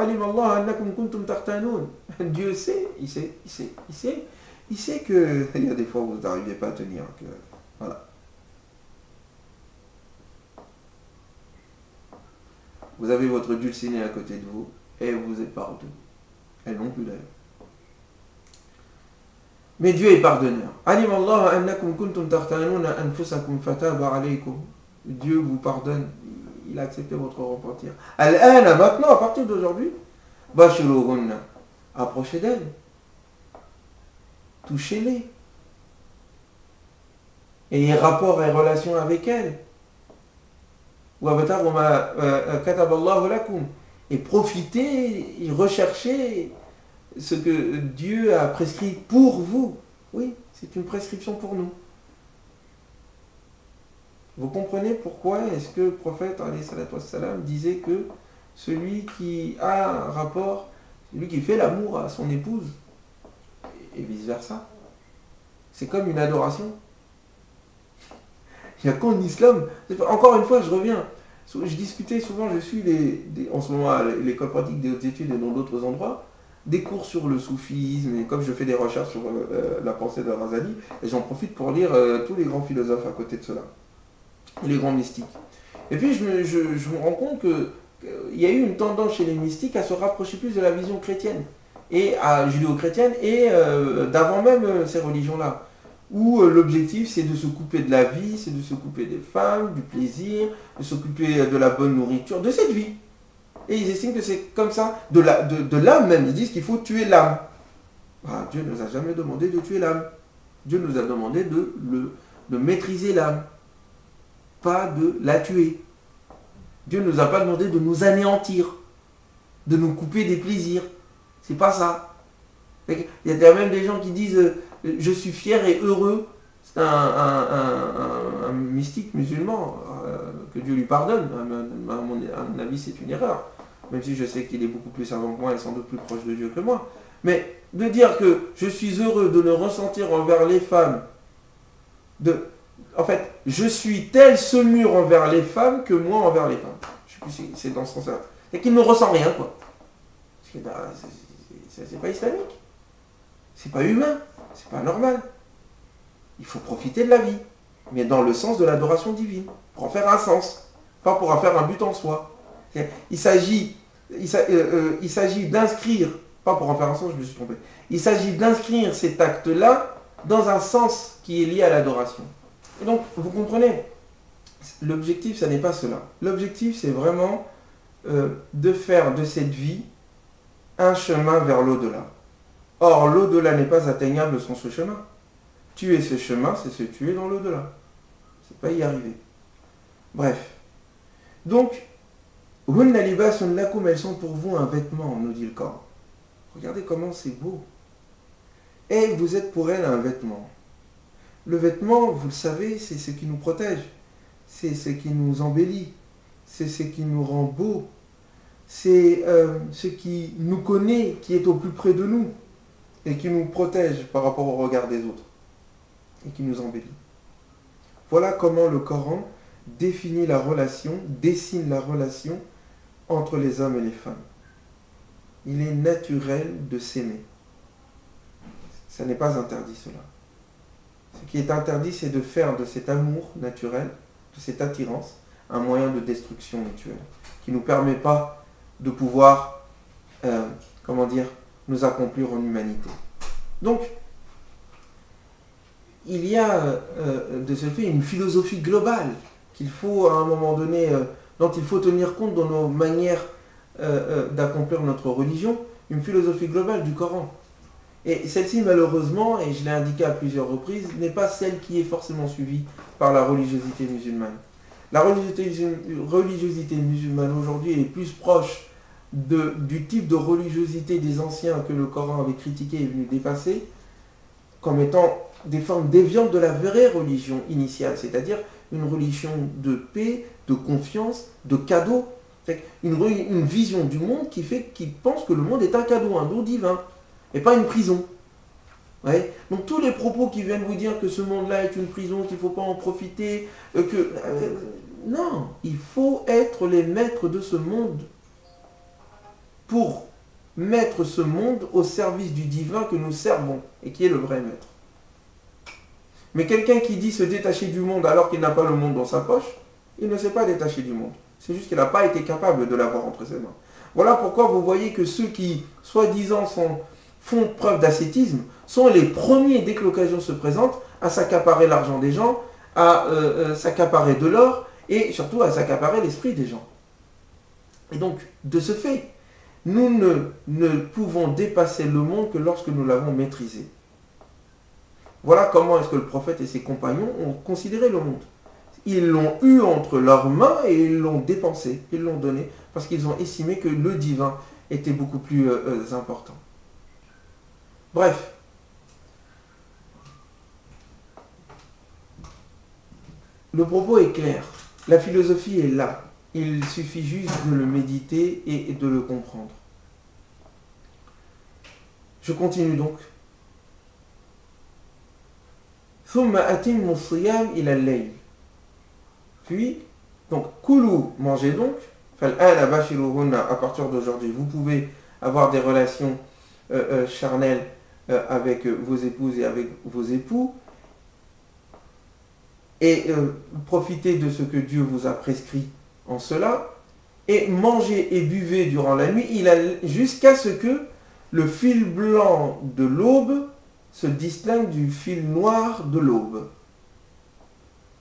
Dieu sait, il sait que il y a des fois où vous n'arrivez pas à tenir. Voilà. Vous avez votre dulcinée à côté de vous et vous êtes pardonné. Elle non plus d'ailleurs. Mais Dieu est pardonneur. Dieu vous pardonne. Il a accepté votre repentir. Maintenant, à partir d'aujourd'hui, approchez d'elle. Touchez-les. Ayez rapport et relation avec elle. Et profitez, et recherchez ce que Dieu a prescrit pour vous. Oui, c'est une prescription pour nous. Vous comprenez pourquoi est-ce que le prophète disait que celui qui a un rapport, celui qui fait l'amour à son épouse, et vice-versa, c'est comme une adoration. Il n'y a qu'en islam. Encore une fois, je reviens. Je discutais souvent, je suis en ce moment à l'école pratique des hautes études et dans d'autres endroits, des cours sur le soufisme, et comme je fais des recherches sur la pensée de Razali, et j'en profite pour lire tous les grands philosophes à côté de cela, les grands mystiques. Et puis je me rends compte qu'il y a eu une tendance chez les mystiques à se rapprocher plus de la vision chrétienne, et à judéo-chrétienne, et d'avant même ces religions-là, où l'objectif c'est de se couper de la vie, c'est de se couper des femmes, du plaisir, de s'occuper de la bonne nourriture, de cette vie. Et ils estiment que c'est comme ça, de l'âme même. Ils disent qu'il faut tuer l'âme. Ah, Dieu ne nous a jamais demandé de tuer l'âme. Dieu nous a demandé de maîtriser l'âme, pas de la tuer. Dieu ne nous a pas demandé de nous anéantir, de nous couper des plaisirs. C'est pas ça. Il y a même des gens qui disent je suis fier et heureux. C'est un mystique musulman, que Dieu lui pardonne. À mon avis, c'est une erreur. Même si je sais qu'il est beaucoup plus savant que moi et sans doute plus proche de Dieu que moi. Mais de dire que je suis heureux de ne ressentir envers les femmes, en fait, je suis tel saumur envers les femmes que moi envers les femmes. Je sais plus si c'est dans ce sens-là. Et qu'il ne ressent rien, quoi. C'est pas islamique. C'est pas humain. C'est pas normal. Il faut profiter de la vie. Mais dans le sens de l'adoration divine. Pour en faire un sens. Pas pour en faire un but en soi. Il s'agit d'inscrire, pas pour en faire un sens, je me suis trompé. Il s'agit d'inscrire cet acte-là dans un sens qui est lié à l'adoration. Et donc, vous comprenez, l'objectif, ça n'est pas cela. L'objectif, c'est vraiment de faire de cette vie un chemin vers l'au-delà. Or, l'au-delà n'est pas atteignable sans ce chemin. Tuer ce chemin, c'est se tuer dans l'au-delà. C'est pas y arriver. Bref. Donc, Hunna libasun lakum, elles sont pour vous un vêtement, nous dit le Coran. Regardez comment c'est beau. Et vous êtes pour elles un vêtement. Le vêtement, vous le savez, c'est ce qui nous protège. C'est ce qui nous embellit. C'est ce qui nous rend beau. C'est ce qui nous connaît, qui est au plus près de nous. Et qui nous protège par rapport au regard des autres. Et qui nous embellit. Voilà comment le Coran définit la relation, dessine la relation entre les hommes et les femmes. Il est naturel de s'aimer. Ça n'est pas interdit cela. Ce qui est interdit, c'est de faire de cet amour naturel, de cette attirance, un moyen de destruction mutuelle, qui ne nous permet pas de pouvoir, nous accomplir en humanité. Donc, il y a de ce fait une philosophie globale qu'il faut à un moment donné, dont il faut tenir compte dans nos manières d'accomplir notre religion, une philosophie globale du Coran. Et celle-ci, malheureusement, et je l'ai indiqué à plusieurs reprises, n'est pas celle qui est forcément suivie par la religiosité musulmane. La religiosité musulmane aujourd'hui est plus proche du type de religiosité des anciens que le Coran avait critiqué et est venu dépasser, comme étant des formes déviantes de la vraie religion initiale, c'est-à-dire une religion de paix, de confiance, de cadeau. Une vision du monde qui pense que le monde est un cadeau, un don divin, et pas une prison. Ouais. Donc tous les propos qui viennent vous dire que ce monde-là est une prison, qu'il ne faut pas en profiter, non, il faut être les maîtres de ce monde pour mettre ce monde au service du divin que nous servons, et qui est le vrai maître. Mais quelqu'un qui dit se détacher du monde alors qu'il n'a pas le monde dans sa poche, il ne s'est pas détaché du monde. C'est juste qu'il n'a pas été capable de l'avoir entre ses mains. Voilà pourquoi vous voyez que ceux qui, soi-disant, font preuve d'ascétisme, sont les premiers, dès que l'occasion se présente, à s'accaparer l'argent des gens, à s'accaparer de l'or, et surtout à s'accaparer l'esprit des gens. Et donc, de ce fait, nous ne pouvons dépasser le monde que lorsque nous l'avons maîtrisé. Voilà comment est-ce que le prophète et ses compagnons ont considéré le monde. Ils l'ont eu entre leurs mains et ils l'ont dépensé, ils l'ont donné, parce qu'ils ont estimé que le divin était beaucoup plus important. Bref. Le propos est clair. La philosophie est là. Il suffit juste de le méditer et de le comprendre. Je continue donc. ثم أتم الصيام إلى الليل. Puis, donc, koulou, mangez donc. À partir d'aujourd'hui, vous pouvez avoir des relations charnelles avec vos épouses et avec vos époux et profitez de ce que Dieu vous a prescrit en cela et mangez et buvez durant la nuit jusqu'à ce que le fil blanc de l'aube se distingue du fil noir de l'aube.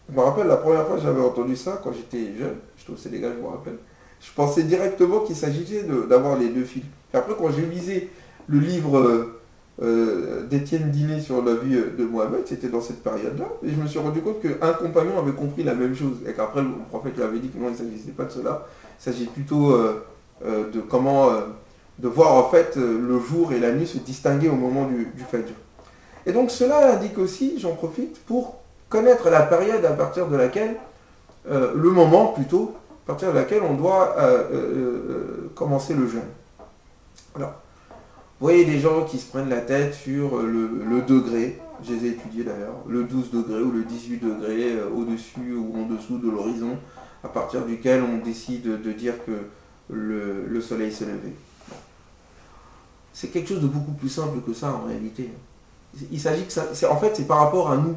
Je me rappelle la première fois que j'avais entendu ça quand j'étais jeune, j'étais au Sénégal, je me rappelle. Je pensais directement qu'il s'agissait d'avoir les deux fils. Et après, quand j'ai lisé le livre d'Étienne Diné sur la vie de Mohammed, c'était dans cette période-là, et je me suis rendu compte qu'un compagnon avait compris la même chose, et qu'après le prophète lui avait dit que non, il ne s'agissait pas de cela, il s'agit plutôt de comment, de voir en fait le jour et la nuit se distinguer au moment du Fajr. Et donc cela indique aussi, j'en profite, pour connaître la période à partir de laquelle, le moment plutôt, à partir de laquelle on doit commencer le jeûne. Alors, vous voyez des gens qui se prennent la tête sur le degré, je les ai étudiés d'ailleurs, le 12 degrés ou le 18 degrés au-dessus ou en dessous de l'horizon, à partir duquel on décide de dire que le soleil s'est levé. C'est quelque chose de beaucoup plus simple que ça en réalité. Il s'agit que ça, en fait c'est par rapport à nous.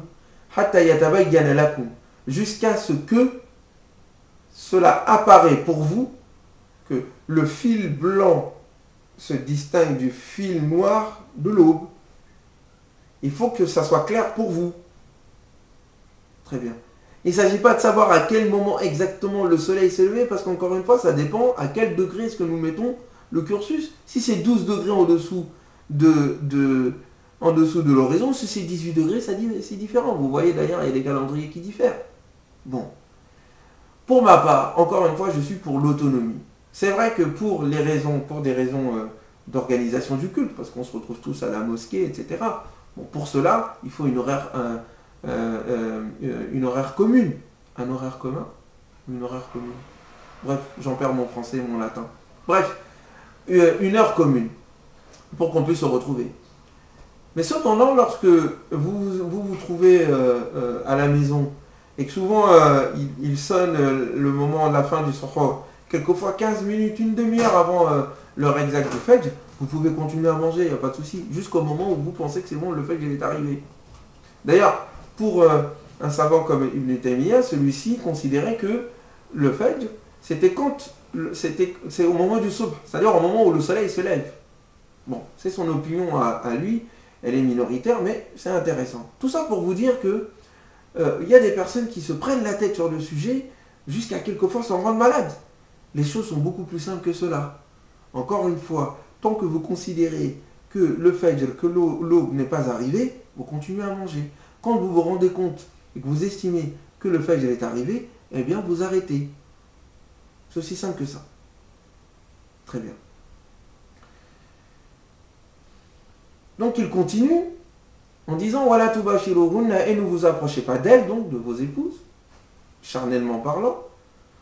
Jusqu'à ce que cela apparaît pour vous, que le fil blanc se distingue du fil noir de l'aube. Il faut que ça soit clair pour vous. Très bien. Il ne s'agit pas de savoir à quel moment exactement le soleil s'est levé, parce qu'encore une fois, ça dépend à quel degré est-ce que nous mettons le cursus. Si c'est 12 degrés en dessous de l'horizon, si c'est 18 degrés, c'est différent. Vous voyez d'ailleurs, il y a des calendriers qui diffèrent. Bon. Pour ma part, encore une fois, je suis pour l'autonomie. C'est vrai que pour des raisons d'organisation du culte, parce qu'on se retrouve tous à la mosquée, etc. Bon, pour cela, il faut une horaire commune. Un horaire commun. Une horaire commune. Bref, j'en perds mon français et mon latin. Bref, une heure commune, pour qu'on puisse se retrouver. Mais cependant, lorsque vous trouvez à la maison, et que souvent il sonne le moment de la fin du soir, quelquefois 15 minutes, une demi-heure avant l'heure exacte du Fajr, vous pouvez continuer à manger, il n'y a pas de souci, jusqu'au moment où vous pensez que c'est bon, le Fajr est arrivé. D'ailleurs, pour un savant comme Ibn Taymiyyah, celui-ci considérait que le Fajr, c'est au moment du Subh, c'est-à-dire au moment où le soleil se lève. Bon, c'est son opinion à lui, elle est minoritaire, mais c'est intéressant. Tout ça pour vous dire que y a des personnes qui se prennent la tête sur le sujet jusqu'à quelquefois s'en rendre malades. Les choses sont beaucoup plus simples que cela. Encore une fois, tant que vous considérez que le Fajr, que l'aube n'est pas arrivée, vous continuez à manger. Quand vous vous rendez compte et que vous estimez que le Fajr est arrivé, eh bien vous arrêtez. C'est aussi simple que ça. Très bien. Donc il continue en disant Wala tubashiruhunna, et ne vous approchez pas d'elles, donc de vos épouses, charnellement parlant.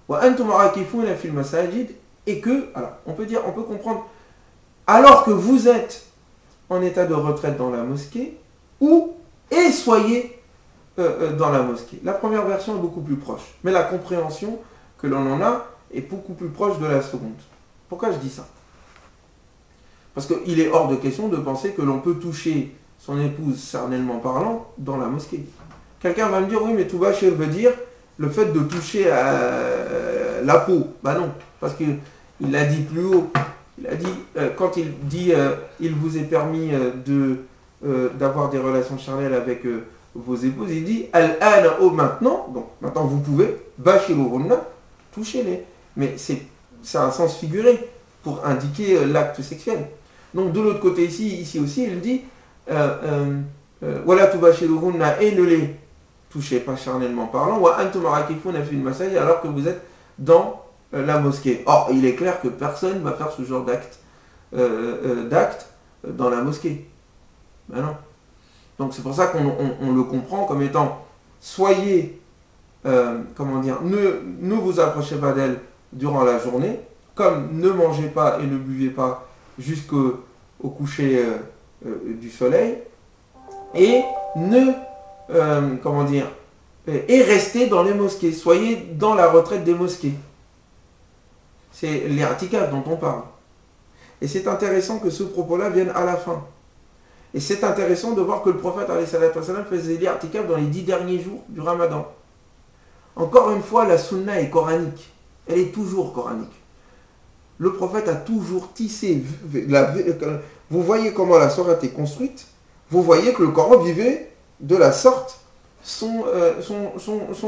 Wa antum aakifuna fil masajid, et que, alors on peut comprendre, alors que vous êtes en état de retraite dans la mosquée, et soyez dans la mosquée. La première version est beaucoup plus proche, mais la compréhension que l'on en a est beaucoup plus proche de la seconde. Pourquoi je dis ça? Parce qu'il est hors de question de penser que l'on peut toucher son épouse charnellement parlant dans la mosquée. Quelqu'un va me dire, oui, mais Tubashir veut dire le fait de toucher la peau. Ben non, parce qu'il l'a dit plus haut. Il a dit, quand il dit, il vous est permis d'avoir des relations charnelles avec vos épouses, il dit, al-ana au maintenant, donc maintenant vous pouvez, bashirurunna, touchez-les. Mais c'est un sens figuré pour indiquer l'acte sexuel. Donc de l'autre côté ici aussi, il dit Wala tubashiruhunna, et ne les touchez pas charnellement parlant, wa antum aakifuna fil masajid, alors que vous êtes dans la mosquée. Or, il est clair que personne ne va faire ce genre d'acte dans la mosquée. Ben non. Donc c'est pour ça qu'on le comprend comme étant soyez, ne vous approchez pas d'elle durant la journée, comme ne mangez pas et ne buvez pas jusqu'au coucher du soleil, et ne et restez dans les mosquées, soyez dans la retraite des mosquées. C'est l'irtikaf dont on parle. Et c'est intéressant que ce propos-là vienne à la fin. Et c'est intéressant de voir que le prophète faisait l'irtikaf dans les 10 derniers jours du Ramadan. Encore une fois, la sunna est coranique. Elle est toujours coranique. Le prophète a toujours tissé. Vous voyez comment la sourate est construite. Vous voyez que le Coran vivait de la sorte son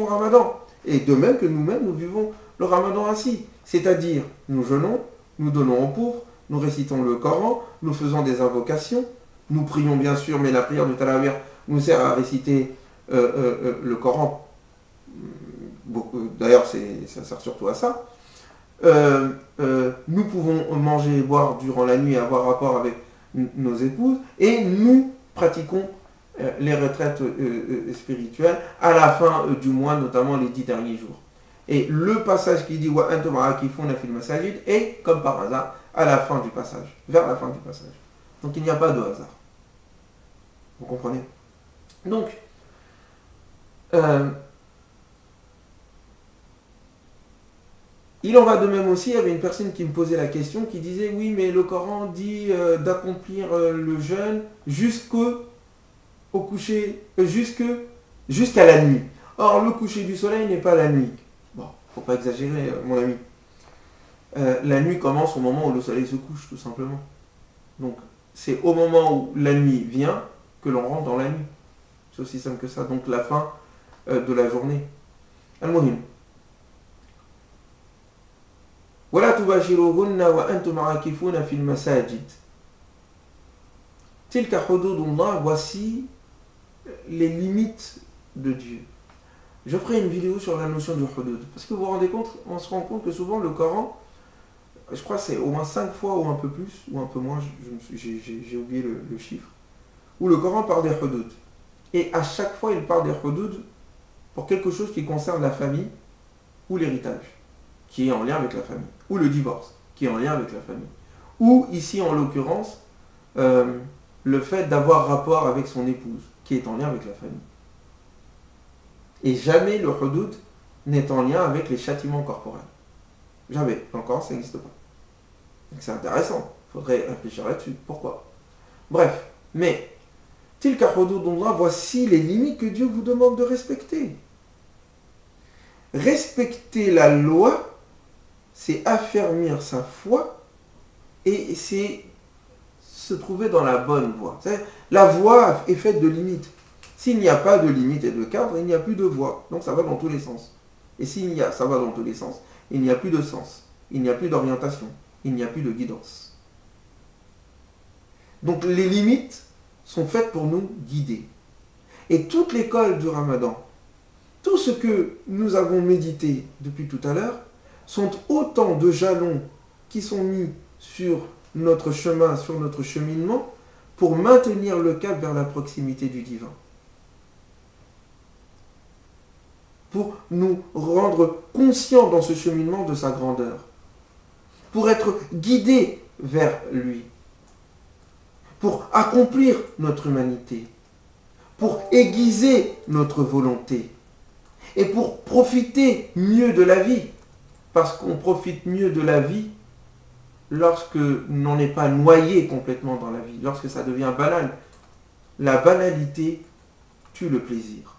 Ramadan. Et de même que nous-mêmes, nous vivons le Ramadan ainsi. C'est-à-dire, nous jeûnons, nous donnons aux pauvres, nous récitons le Coran, nous faisons des invocations, nous prions bien sûr, mais la prière de Tarawih nous sert à réciter le Coran. D'ailleurs, ça sert surtout à ça. Nous pouvons manger et boire durant la nuit et avoir rapport avec nos épouses, et nous pratiquons les retraites spirituelles à la fin du mois, notamment les 10 derniers jours. Et le passage qui dit wa antum aakifuna fil masajid est, comme par hasard, à la fin du passage, vers la fin du passage. Donc il n'y a pas de hasard. Vous comprenez? Donc, il en va de même aussi. Il y avait une personne qui me posait la question, qui disait oui, mais le Coran dit d'accomplir le jeûne jusqu'au coucher, jusqu'à la nuit. Or, le coucher du soleil n'est pas la nuit. Bon, faut pas exagérer, mon ami. La nuit commence au moment où le soleil se couche, tout simplement. Donc, c'est au moment où la nuit vient que l'on rentre dans la nuit. C'est aussi simple que ça. Donc, la fin de la journée. Al-Muhim. ولا تباشروهن وأنتم عاكفون في المساجد تلك حدود الله. Voici les limites de Dieu. Je ferai une vidéo sur la notion du hudud, parce que vous vous rendez compte, on se rend compte que souvent le Coran, je crois que c'est au moins 5 fois ou un peu plus, ou un peu moins, j'ai oublié le chiffre, où le Coran parle des hudud. Et à chaque fois il parle des hudud pour quelque chose qui concerne la famille ou l'héritage, qui est en lien avec la famille, ou le divorce, qui est en lien avec la famille, ou ici en l'occurrence, le fait d'avoir rapport avec son épouse, qui est en lien avec la famille. Et jamais le hudud n'est en lien avec les châtiments corporels. Jamais. Encore, ça n'existe pas. Donc c'est intéressant. Il faudrait réfléchir là-dessus. Pourquoi? Bref. Mais, tilka hududullah, voici les limites que Dieu vous demande de respecter. Respecter la loi, c'est affermir sa foi et c'est se trouver dans la bonne voie. La voie est faite de limites. S'il n'y a pas de limite et de cadre, il n'y a plus de voie. Donc ça va dans tous les sens. Et ça va dans tous les sens, il n'y a plus de sens, il n'y a plus d'orientation, il n'y a plus de guidance. Donc les limites sont faites pour nous guider. Et toute l'école du Ramadan, tout ce que nous avons médité depuis tout à l'heure, sont autant de jalons qui sont mis sur notre chemin, sur notre cheminement, pour maintenir le cap vers la proximité du divin. Pour nous rendre conscients dans ce cheminement de sa grandeur. Pour être guidés vers lui. Pour accomplir notre humanité. Pour aiguiser notre volonté. Et pour profiter mieux de la vie. Parce qu'on profite mieux de la vie lorsque l'on n'est pas noyé complètement dans la vie, lorsque ça devient banal. La banalité tue le plaisir.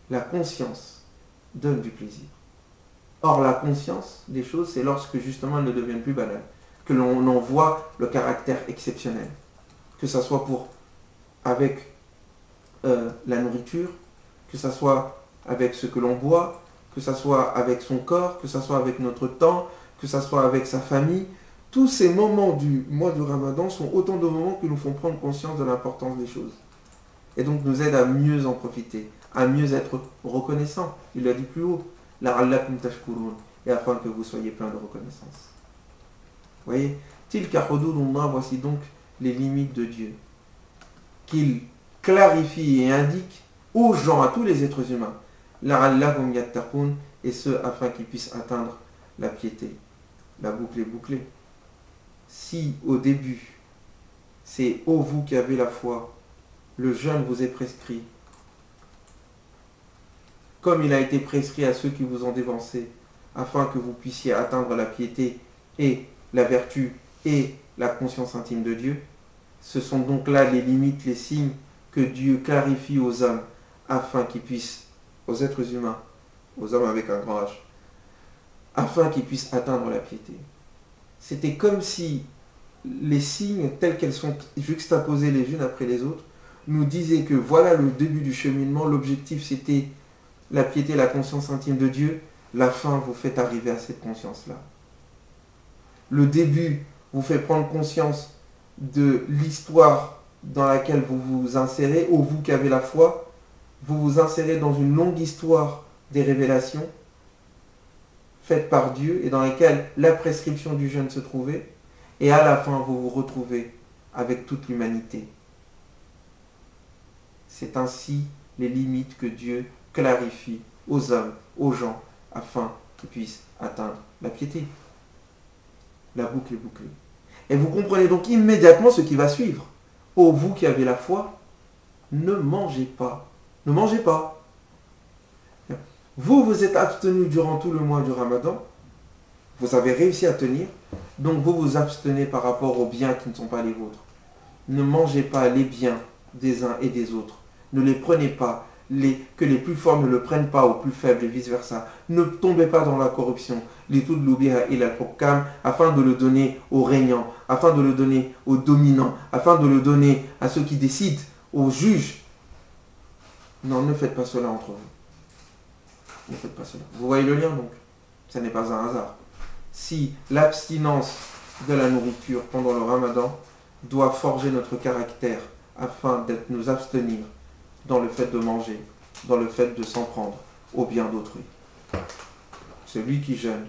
La conscience donne du plaisir. Or, la conscience des choses, c'est lorsque justement elles ne deviennent plus banales, que l'on en voit le caractère exceptionnel. Que ça soit avec la nourriture, que ça soit avec ce que l'on boit, que ça soit avec son corps, que ça soit avec notre temps, que ça soit avec sa famille. Tous ces moments du mois du Ramadan sont autant de moments qui nous font prendre conscience de l'importance des choses. Et donc nous aident à mieux en profiter, à mieux être reconnaissants. Il l'a dit plus haut. La'allakum tashkurun. Et afin que vous soyez plein de reconnaissance. Vous voyez, tilka hududullah, voici donc les limites de Dieu. Qu'il clarifie et indique aux gens, à tous les êtres humains. La'allakum yattaqun, et ce afin qu'ils puissent atteindre la piété. La boucle est bouclée. Si au début, c'est ô vous qui avez la foi, le jeûne vous est prescrit, comme il a été prescrit à ceux qui vous ont dévancé, afin que vous puissiez atteindre la piété et la vertu et la conscience intime de Dieu. Ce sont donc là les limites, les signes que Dieu clarifie aux hommes, afin qu'ils puissent, aux êtres humains, aux hommes avec un grand H, afin qu'ils puissent atteindre la piété. C'était comme si les signes, tels qu'elles sont juxtaposées les unes après les autres, nous disaient que voilà le début du cheminement, l'objectif c'était la piété, la conscience intime de Dieu, la fin vous fait arriver à cette conscience-là. Le début vous fait prendre conscience de l'histoire dans laquelle vous vous insérez, ou vous qui avez la foi, vous vous insérez dans une longue histoire des révélations faites par Dieu et dans laquelle la prescription du jeûne se trouvait, et à la fin vous vous retrouvez avec toute l'humanité. C'est ainsi les limites que Dieu clarifie aux hommes, aux gens, afin qu'ils puissent atteindre la piété. La boucle est bouclée. Et vous comprenez donc immédiatement ce qui va suivre. Ô vous qui avez la foi, ne mangez pas. Ne mangez pas. Vous vous êtes abstenus durant tout le mois du Ramadan. Vous avez réussi à tenir. Donc vous vous abstenez par rapport aux biens qui ne sont pas les vôtres. Ne mangez pas les biens des uns et des autres. Ne les prenez pas. Que les plus forts ne le prennent pas aux plus faibles et vice-versa. Ne tombez pas dans la corruption. Afin de le donner aux régnants, afin de le donner aux dominants, afin de le donner à ceux qui décident, aux juges. Non, ne faites pas cela entre vous. Ne faites pas cela. Vous voyez le lien donc? Ce n'est pas un hasard. Si l'abstinence de la nourriture pendant le Ramadan doit forger notre caractère afin de nous abstenir dans le fait de manger, dans le fait de s'en prendre au bien d'autrui. Celui qui jeûne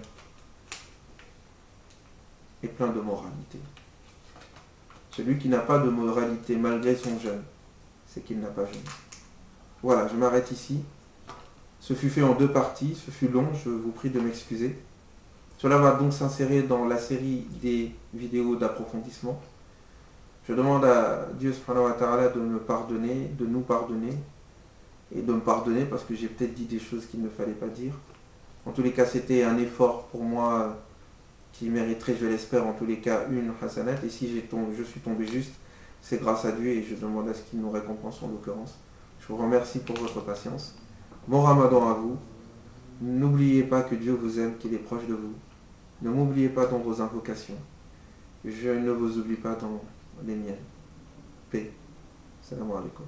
est plein de moralité. Celui qui n'a pas de moralité malgré son jeûne, c'est qu'il n'a pas jeûné. Voilà, je m'arrête ici. Ce fut fait en 2 parties, ce fut long, je vous prie de m'excuser. Cela va donc s'insérer dans la série des vidéos d'approfondissement. Je demande à Dieu subhanahu wa ta'ala de me pardonner, de nous pardonner, et de me pardonner parce que j'ai peut-être dit des choses qu'il ne fallait pas dire. En tous les cas, c'était un effort pour moi qui mériterait, je l'espère, en tous les cas, une hasanat. Et si je suis tombé juste, c'est grâce à Dieu et je demande à ce qu'il nous récompense en l'occurrence. Je vous remercie pour votre patience. Bon Ramadan à vous. N'oubliez pas que Dieu vous aime, qu'il est proche de vous. Ne m'oubliez pas dans vos invocations. Je ne vous oublie pas dans les miennes. Paix. Salam alaikum.